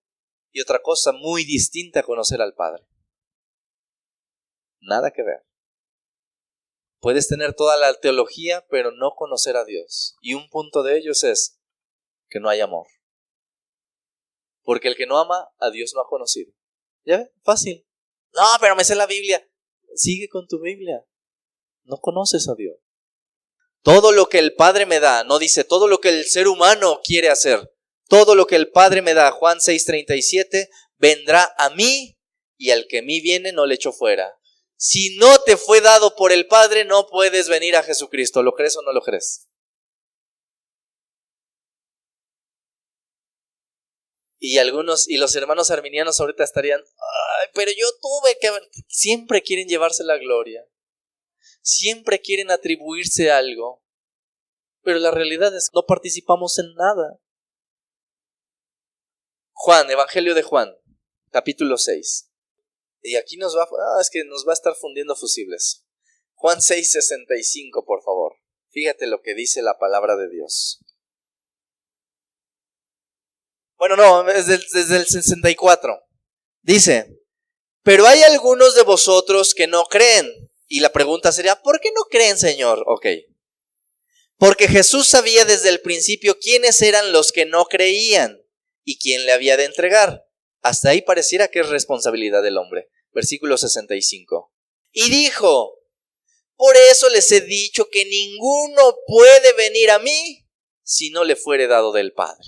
y otra cosa muy distinta, conocer al Padre. Nada que ver. Puedes tener toda la teología, pero no conocer a Dios. Y un punto de ellos es que no hay amor. Porque el que no ama, a Dios no ha conocido. ¿Ya ves? Fácil. No, pero me sé la Biblia. Sigue con tu Biblia. No conoces a Dios. Todo lo que el Padre me da, no dice todo lo que el ser humano quiere hacer. Todo lo que el Padre me da, Juan 6:37, vendrá a mí, y al que a mí viene no le echo fuera. Si no te fue dado por el Padre, no puedes venir a Jesucristo. ¿Lo crees o no lo crees? Y los hermanos arminianos ahorita estarían, pero yo tuve que... Siempre quieren llevarse la gloria. Siempre quieren atribuirse algo. Pero la realidad es que no participamos en nada. Juan, Evangelio de Juan, capítulo 6. Y aquí nos va a estar fundiendo fusibles. Juan 6:65, por favor. Fíjate lo que dice la palabra de Dios. Bueno, no, es desde el 64. Dice: pero hay algunos de vosotros que no creen. Y la pregunta sería, ¿por qué no creen, Señor? Ok. Porque Jesús sabía desde el principio quiénes eran los que no creían y quién le había de entregar. Hasta ahí pareciera que es responsabilidad del hombre. Versículo 65. Y dijo: Por eso les he dicho que ninguno puede venir a mí si no le fuere dado del Padre.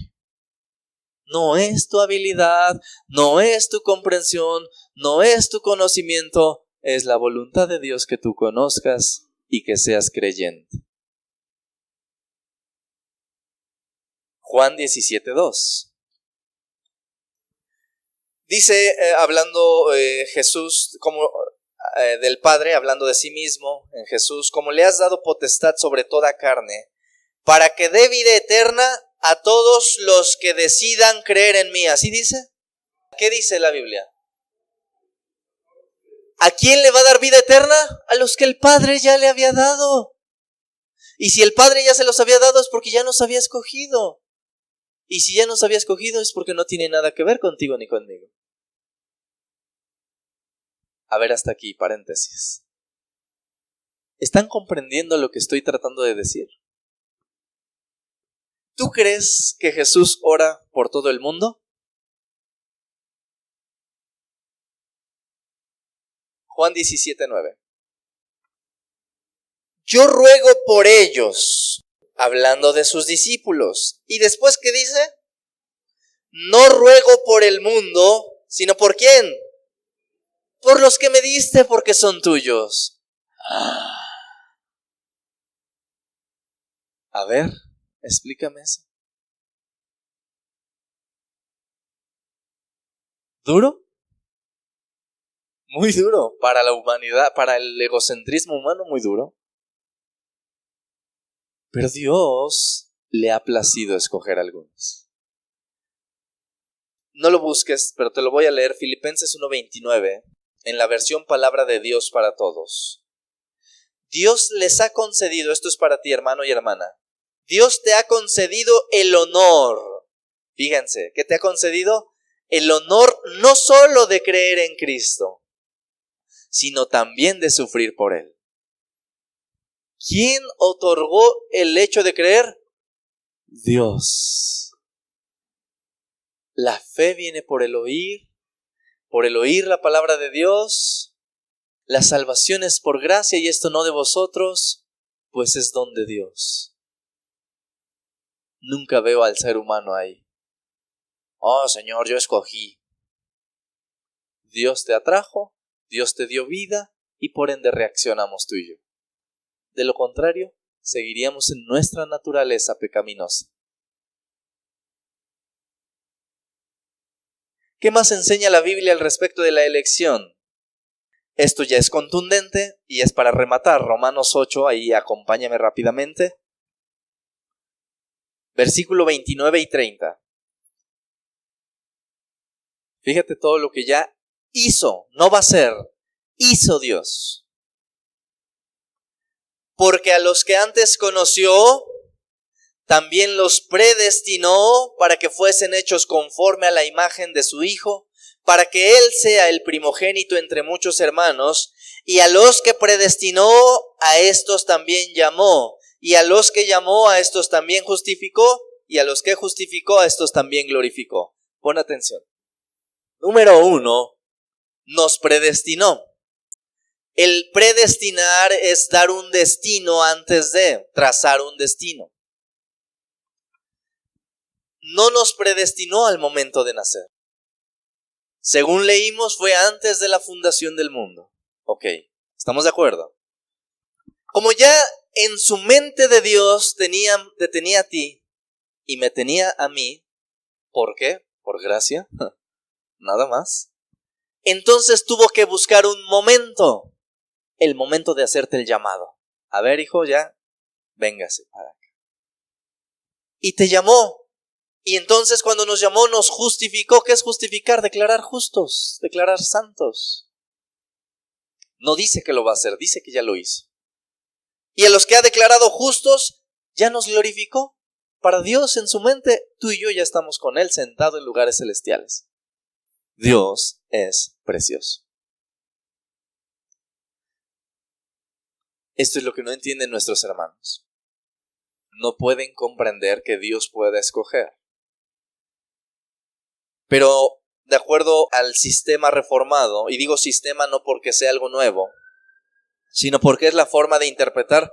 No es tu habilidad, no es tu comprensión, no es tu conocimiento, es la voluntad de Dios que tú conozcas y que seas creyente. Juan 17:2. Dice, hablando Jesús como del Padre, hablando de sí mismo en Jesús, como le has dado potestad sobre toda carne, para que dé vida eterna a todos los que decidan creer en mí. ¿Así dice? ¿Qué dice la Biblia? ¿A quién le va a dar vida eterna? A los que el Padre ya le había dado. Y si el Padre ya se los había dado es porque ya nos había escogido. Y si ya nos había escogido es porque no tiene nada que ver contigo ni conmigo. A ver, hasta aquí, paréntesis. ¿Están comprendiendo lo que estoy tratando de decir? ¿Tú crees que Jesús ora por todo el mundo? Juan 17:9. Yo ruego por ellos, hablando de sus discípulos. ¿Y después qué dice? No ruego por el mundo, sino ¿por quién? Por los que me diste, porque son tuyos. A ver, explícame eso. ¿Duro? Muy duro para la humanidad, para el egocentrismo humano, muy duro. Pero Dios le ha placido escoger algunos. No lo busques, pero te lo voy a leer. Filipenses 1:29, en la versión Palabra de Dios para Todos. Dios les ha concedido, esto es para ti, hermano y hermana. Dios te ha concedido el honor. Fíjense, ¿qué te ha concedido? El honor no solo de creer en Cristo, sino también de sufrir por Él. ¿Quién otorgó el hecho de creer? Dios. La fe viene por el oír la palabra de Dios. La salvación es por gracia y esto no de vosotros, pues es don de Dios. Nunca veo al ser humano ahí. Oh, Señor, yo escogí. Dios te atrajo, Dios te dio vida y por ende reaccionamos tú y yo. De lo contrario, seguiríamos en nuestra naturaleza pecaminosa. ¿Qué más enseña la Biblia al respecto de la elección? Esto ya es contundente y es para rematar. Romanos 8, ahí acompáñame rápidamente. Versículo 29 y 30. Fíjate todo lo que ya hizo, no va a ser, hizo Dios. Porque a los que antes conoció, también los predestinó para que fuesen hechos conforme a la imagen de su Hijo, para que Él sea el primogénito entre muchos hermanos. Y a los que predestinó, a estos también llamó. Y a los que llamó, a estos también justificó. Y a los que justificó, a estos también glorificó. Pon atención. Número 1, nos predestinó. El predestinar es dar un destino antes de, trazar un destino. No nos predestinó al momento de nacer. Según leímos, fue antes de la fundación del mundo. Ok, ¿estamos de acuerdo? Como ya en su mente de Dios te tenía a ti y me tenía a mí, ¿por qué? Por gracia, nada más. Entonces tuvo que buscar un momento, el momento de hacerte el llamado. A ver, hijo, ya, véngase para acá. Y te llamó. Y entonces cuando nos llamó nos justificó. ¿Qué es justificar? Declarar justos, declarar santos. No dice que lo va a hacer, dice que ya lo hizo. Y a los que ha declarado justos, ya nos glorificó. Para Dios en su mente, tú y yo ya estamos con Él sentado en lugares celestiales. Dios es precioso. Esto es lo que no entienden nuestros hermanos. No pueden comprender que Dios pueda escoger. Pero de acuerdo al sistema reformado, y digo sistema no porque sea algo nuevo, sino porque es la forma de interpretar,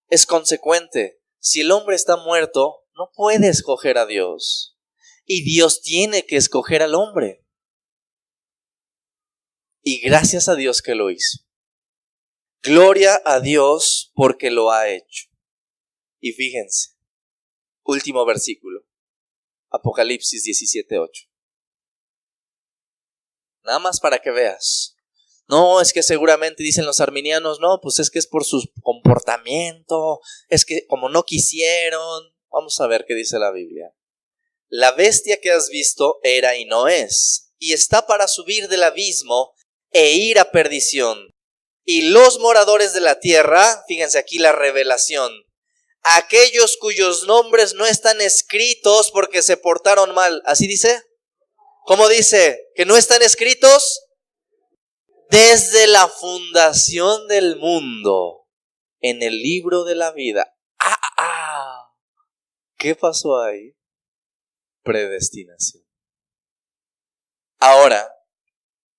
es consecuente. Si el hombre está muerto, no puede escoger a Dios. Y Dios tiene que escoger al hombre. Y gracias a Dios que lo hizo. Gloria a Dios porque lo ha hecho. Y fíjense, último versículo, Apocalipsis 17:8. Nada más para que veas. No, es que seguramente dicen los arminianos, no, pues es que es por su comportamiento, es que como no quisieron. Vamos a ver qué dice la Biblia. La bestia que has visto era y no es, y está para subir del abismo e ir a perdición. Y los moradores de la tierra, fíjense aquí la revelación, aquellos cuyos nombres no están escritos porque se portaron mal. ¿Así dice? ¿Cómo dice? ¿Que no están escritos? Desde la fundación del mundo, en el libro de la vida. ¿Qué pasó ahí? Predestinación. Ahora,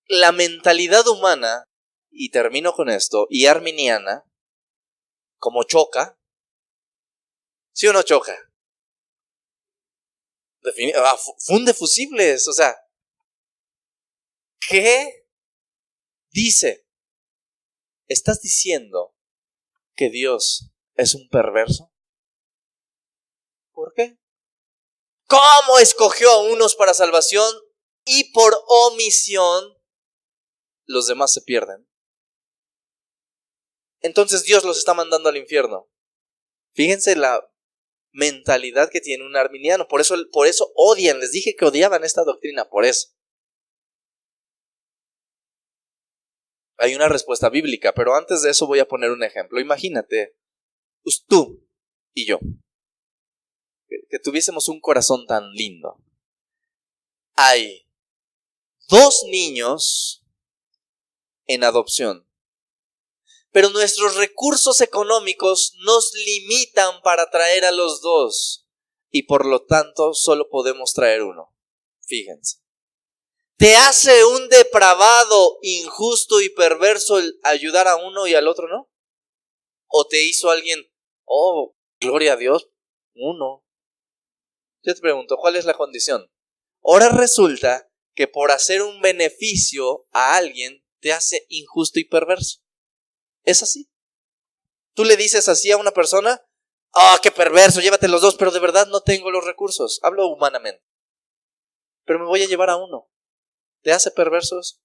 la mentalidad humana, y termino con esto, y arminiana, como choca, ¿sí o no choca? Funde fusibles, o sea, ¿qué dice? ¿Estás diciendo que Dios es un perverso? ¿Por qué? ¿Cómo escogió a unos para salvación y por omisión los demás se pierden? Entonces Dios los está mandando al infierno. Fíjense la mentalidad que tiene un arminiano. Por eso odian. Les dije que odiaban esta doctrina. Por eso. Hay una respuesta bíblica, pero antes de eso voy a poner un ejemplo. Imagínate, pues tú y yo, que tuviésemos un corazón tan lindo. Hay 2 niños en adopción, pero nuestros recursos económicos nos limitan para traer a los 2 y por lo tanto solo podemos traer uno. Fíjense. ¿Te hace un depravado, injusto y perverso el ayudar a uno y al otro no? ¿O te hizo alguien, oh, gloria a Dios, uno? Yo te pregunto, ¿cuál es la condición? Ahora resulta que por hacer un beneficio a alguien te hace injusto y perverso. ¿Es así? Tú le dices así a una persona, qué perverso, llévate los 2, pero de verdad no tengo los recursos. Hablo humanamente. Pero me voy a llevar a uno. ¿Te hace perversos?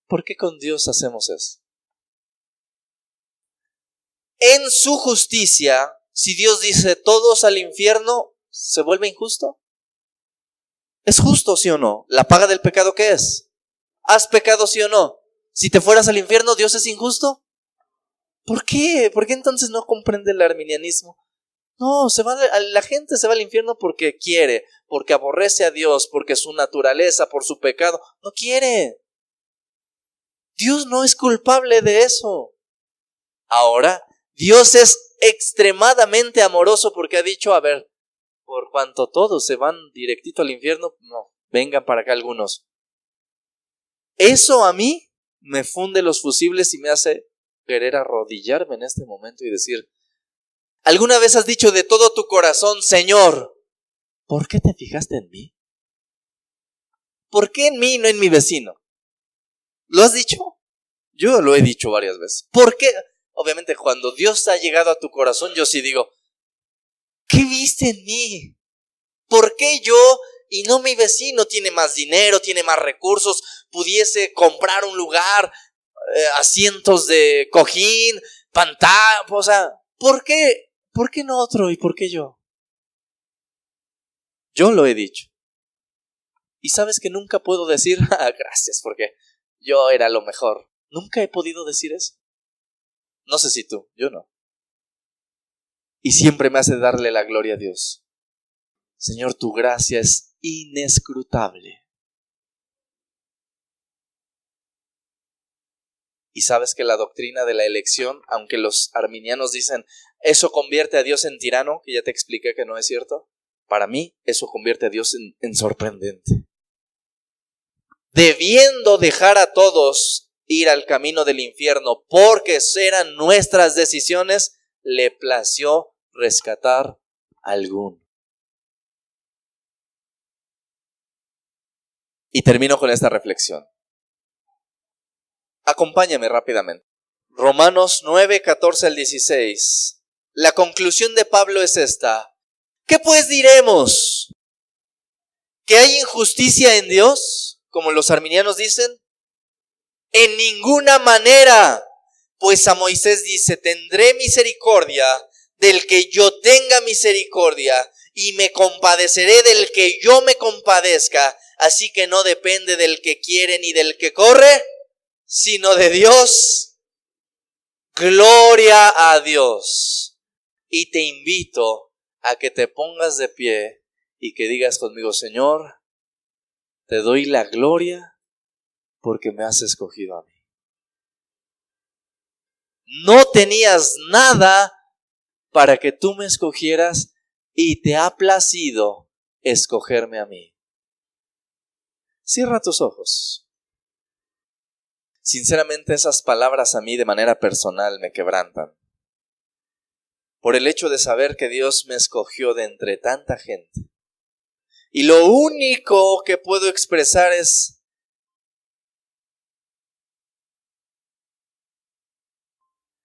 ¿Por qué con Dios hacemos eso? En su justicia, si Dios dice todos al infierno, ¿se vuelve injusto? ¿Es justo, sí o no? ¿La paga del pecado qué es? ¿Has pecado, sí o no? Si te fueras al infierno, ¿Dios es injusto? ¿Por qué? ¿Por qué entonces no comprende el arminianismo? No, la gente se va al infierno porque quiere, porque aborrece a Dios, porque su naturaleza, por su pecado, no quiere. Dios no es culpable de eso. Ahora, Dios es extremadamente amoroso porque ha dicho, a ver, por cuanto todos se van directito al infierno, no, vengan para acá algunos. Eso a mí me funde los fusibles y me hace querer arrodillarme en este momento y decir, ¿alguna vez has dicho de todo tu corazón, Señor, ¿por qué te fijaste en mí? ¿Por qué en mí y no en mi vecino? ¿Lo has dicho? Yo lo he dicho varias veces. ¿Por qué? Obviamente cuando Dios ha llegado a tu corazón, yo sí digo, ¿qué viste en mí? ¿Por qué yo y no mi vecino tiene más dinero, tiene más recursos, pudiese comprar un lugar, asientos de cojín, pantalla, o sea, ¿por qué? ¿Por qué no otro y por qué yo? Yo lo he dicho. Y sabes que nunca puedo decir, gracias, porque yo era lo mejor. Nunca he podido decir eso. No sé si tú, yo no. Y siempre me hace darle la gloria a Dios. Señor, tu gracia es inescrutable. Y sabes que la doctrina de la elección, aunque los arminianos dicen, eso convierte a Dios en tirano, que ya te expliqué que no es cierto, para mí eso convierte a Dios en sorprendente. Debiendo dejar a todos ir al camino del infierno, porque eran nuestras decisiones, le plació rescatar a alguno. Y termino con esta reflexión. Acompáñame rápidamente. Romanos 9, 14 al 16. La conclusión de Pablo es esta. ¿Qué pues diremos? ¿Que hay injusticia en Dios? Como los arminianos dicen. En ninguna manera. Pues a Moisés dice, tendré misericordia del que yo tenga misericordia y me compadeceré del que yo me compadezca. Así que no depende del que quiere ni del que corre, sino de Dios. Gloria a Dios. Y te invito a que te pongas de pie y que digas conmigo, Señor, te doy la gloria porque me has escogido a mí. No tenías nada para que tú me escogieras y te ha placido escogerme a mí. Cierra tus ojos. Sinceramente, esas palabras a mí de manera personal me quebrantan. Por el hecho de saber que Dios me escogió de entre tanta gente. Y lo único que puedo expresar es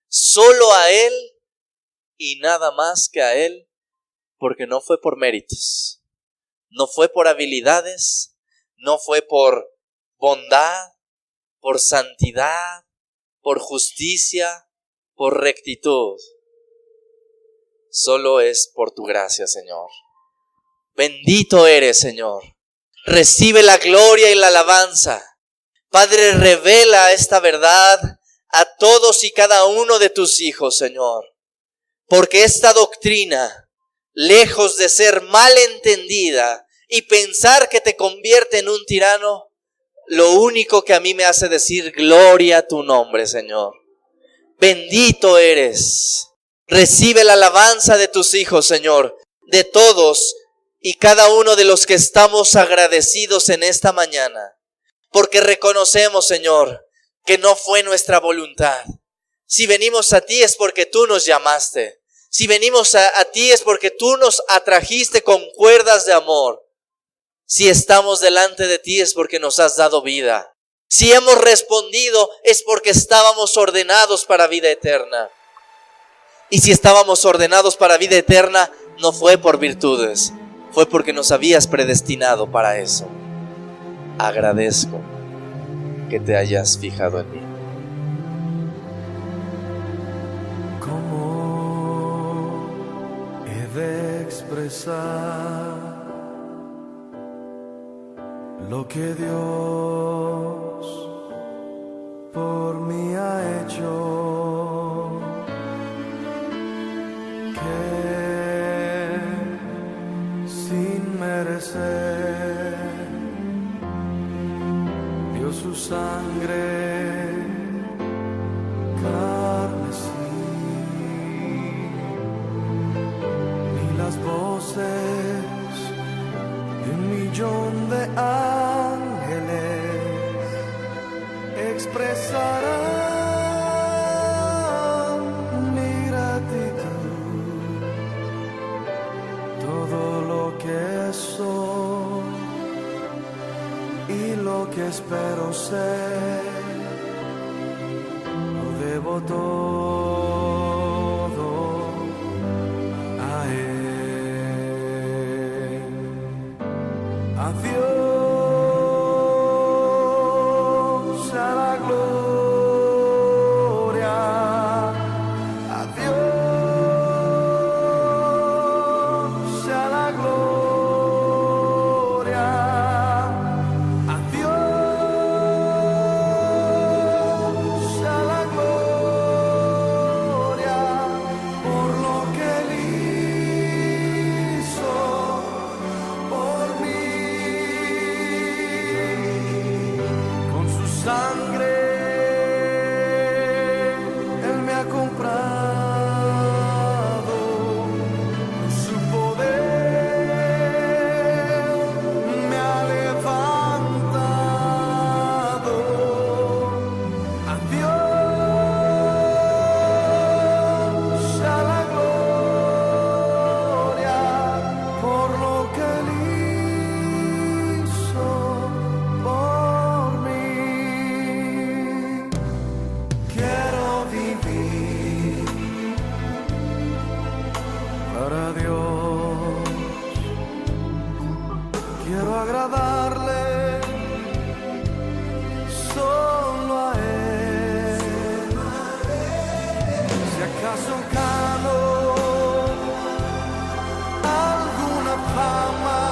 solo a Él y nada más que a Él, porque no fue por méritos, no fue por habilidades, no fue por bondad, por santidad, por justicia, por rectitud. Solo es por tu gracia, Señor. Bendito eres, Señor. Recibe la gloria y la alabanza. Padre, revela esta verdad a todos y cada uno de tus hijos, Señor. Porque esta doctrina, lejos de ser mal entendida y pensar que te convierte en un tirano, lo único que a mí me hace decir gloria a tu nombre, Señor. Bendito eres. Recibe la alabanza de tus hijos, Señor, de todos y cada uno de los que estamos agradecidos en esta mañana. Porque reconocemos, Señor, que no fue nuestra voluntad. Si venimos a ti es porque tú nos llamaste. Si venimos a ti es porque tú nos atrajiste con cuerdas de amor. Si estamos delante de ti es porque nos has dado vida. Si hemos respondido es porque estábamos ordenados para vida eterna. Y si estábamos ordenados para vida eterna, no fue por virtudes, fue porque nos habías predestinado para eso. Agradezco que te hayas fijado en mí. ¿Cómo he de expresar lo que Dios por mí ha hecho? Que sin merecer dio su sangre carmesí, y las voces de 1,000,000 de ángeles expresarán mi gratitud. Todo lo que soy y lo que espero ser, lo debo todo a Él. A Dios sea la gloria, a Dios sea la gloria, a Dios sea la gloria por lo que Él hizo por mí. para Dios. Quiero agradarle solo a Él. Si acaso gano alguna fama,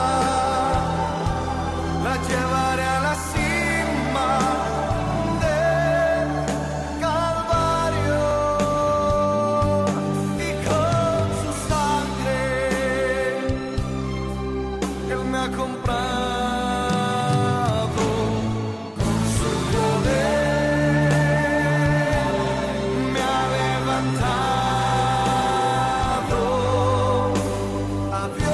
la llevaré a la cima del Calvario, y con su sangre Él me ha comprado. Con su poder me ha levantado. A Dios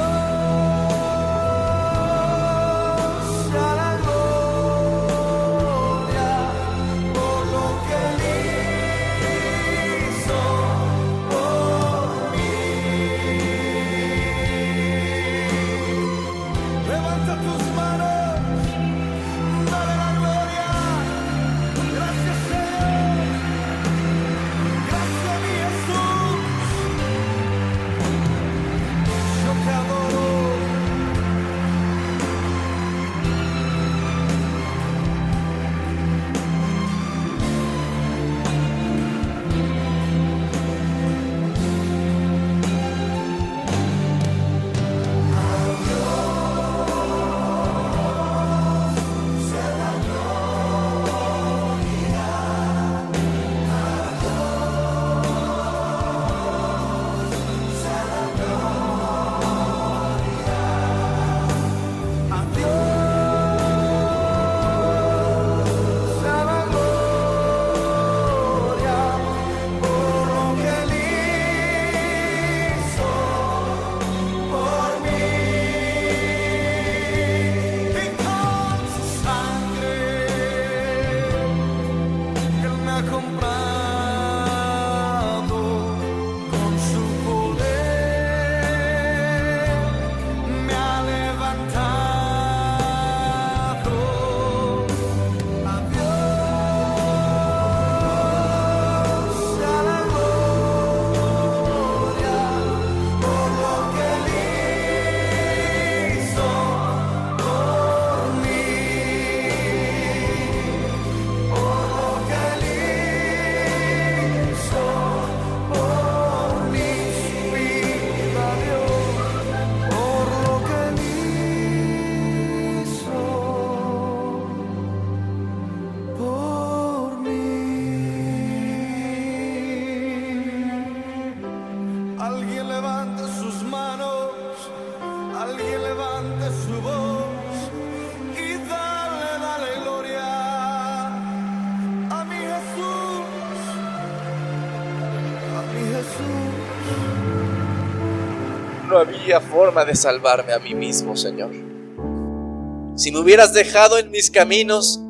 sea la gloria por lo que Él hizo por mí. Levanta tus manos, dale la gloria. Gracias, Señor. Gracias, mi Jesús. Yo te adoro. A Dios sea la gloria por lo que Él hizo por mí, y con su sangre Él me ha comprado. Con su poder me ha levantado. A Dios sea la gloria por lo que Él hizo por mí, por lo que Él hizo por mí. Viva Dios por lo que Él hizo por mí. Alguien levante sus manos, alguien levante su voz y dale gloria a mi Jesús, a mi Jesús. No había forma de salvarme a mí mismo, Señor. Si me hubieras dejado en mis caminos,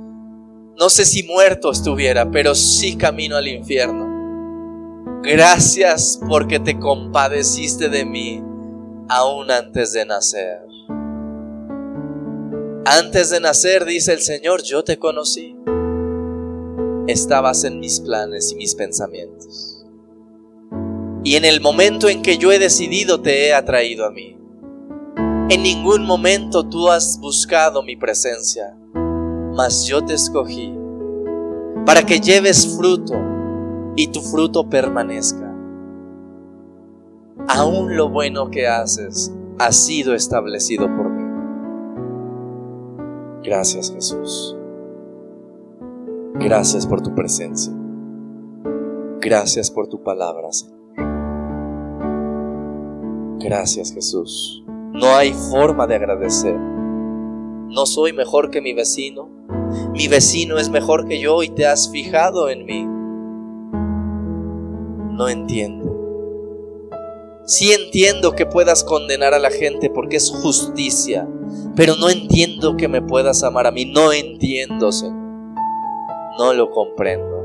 no sé si muerto estuviera, pero sí camino al infierno. Gracias porque te compadeciste de mí aún antes de nacer. Antes de nacer, dice el Señor, yo te conocí. Estabas en mis planes y mis pensamientos. Y en el momento en que yo he decidido, te he atraído a mí. En ningún momento tú has buscado mi presencia, mas yo te escogí para que lleves fruto y tu fruto permanezca. Aún lo bueno que haces ha sido establecido por mí. Gracias, Jesús. Gracias por tu presencia. Gracias por tu palabra, Señor. Gracias, Jesús. No hay forma de agradecer. No soy mejor que mi vecino. Mi vecino es mejor que yo y te has fijado en mí. No entiendo. Sí entiendo que puedas condenar a la gente porque es justicia, pero no entiendo que me puedas amar a mí. No entiendo, Señor. No lo comprendo,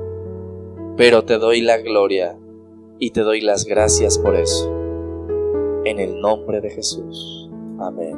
pero te doy la gloria y te doy las gracias por eso. En el nombre de Jesús. Amén.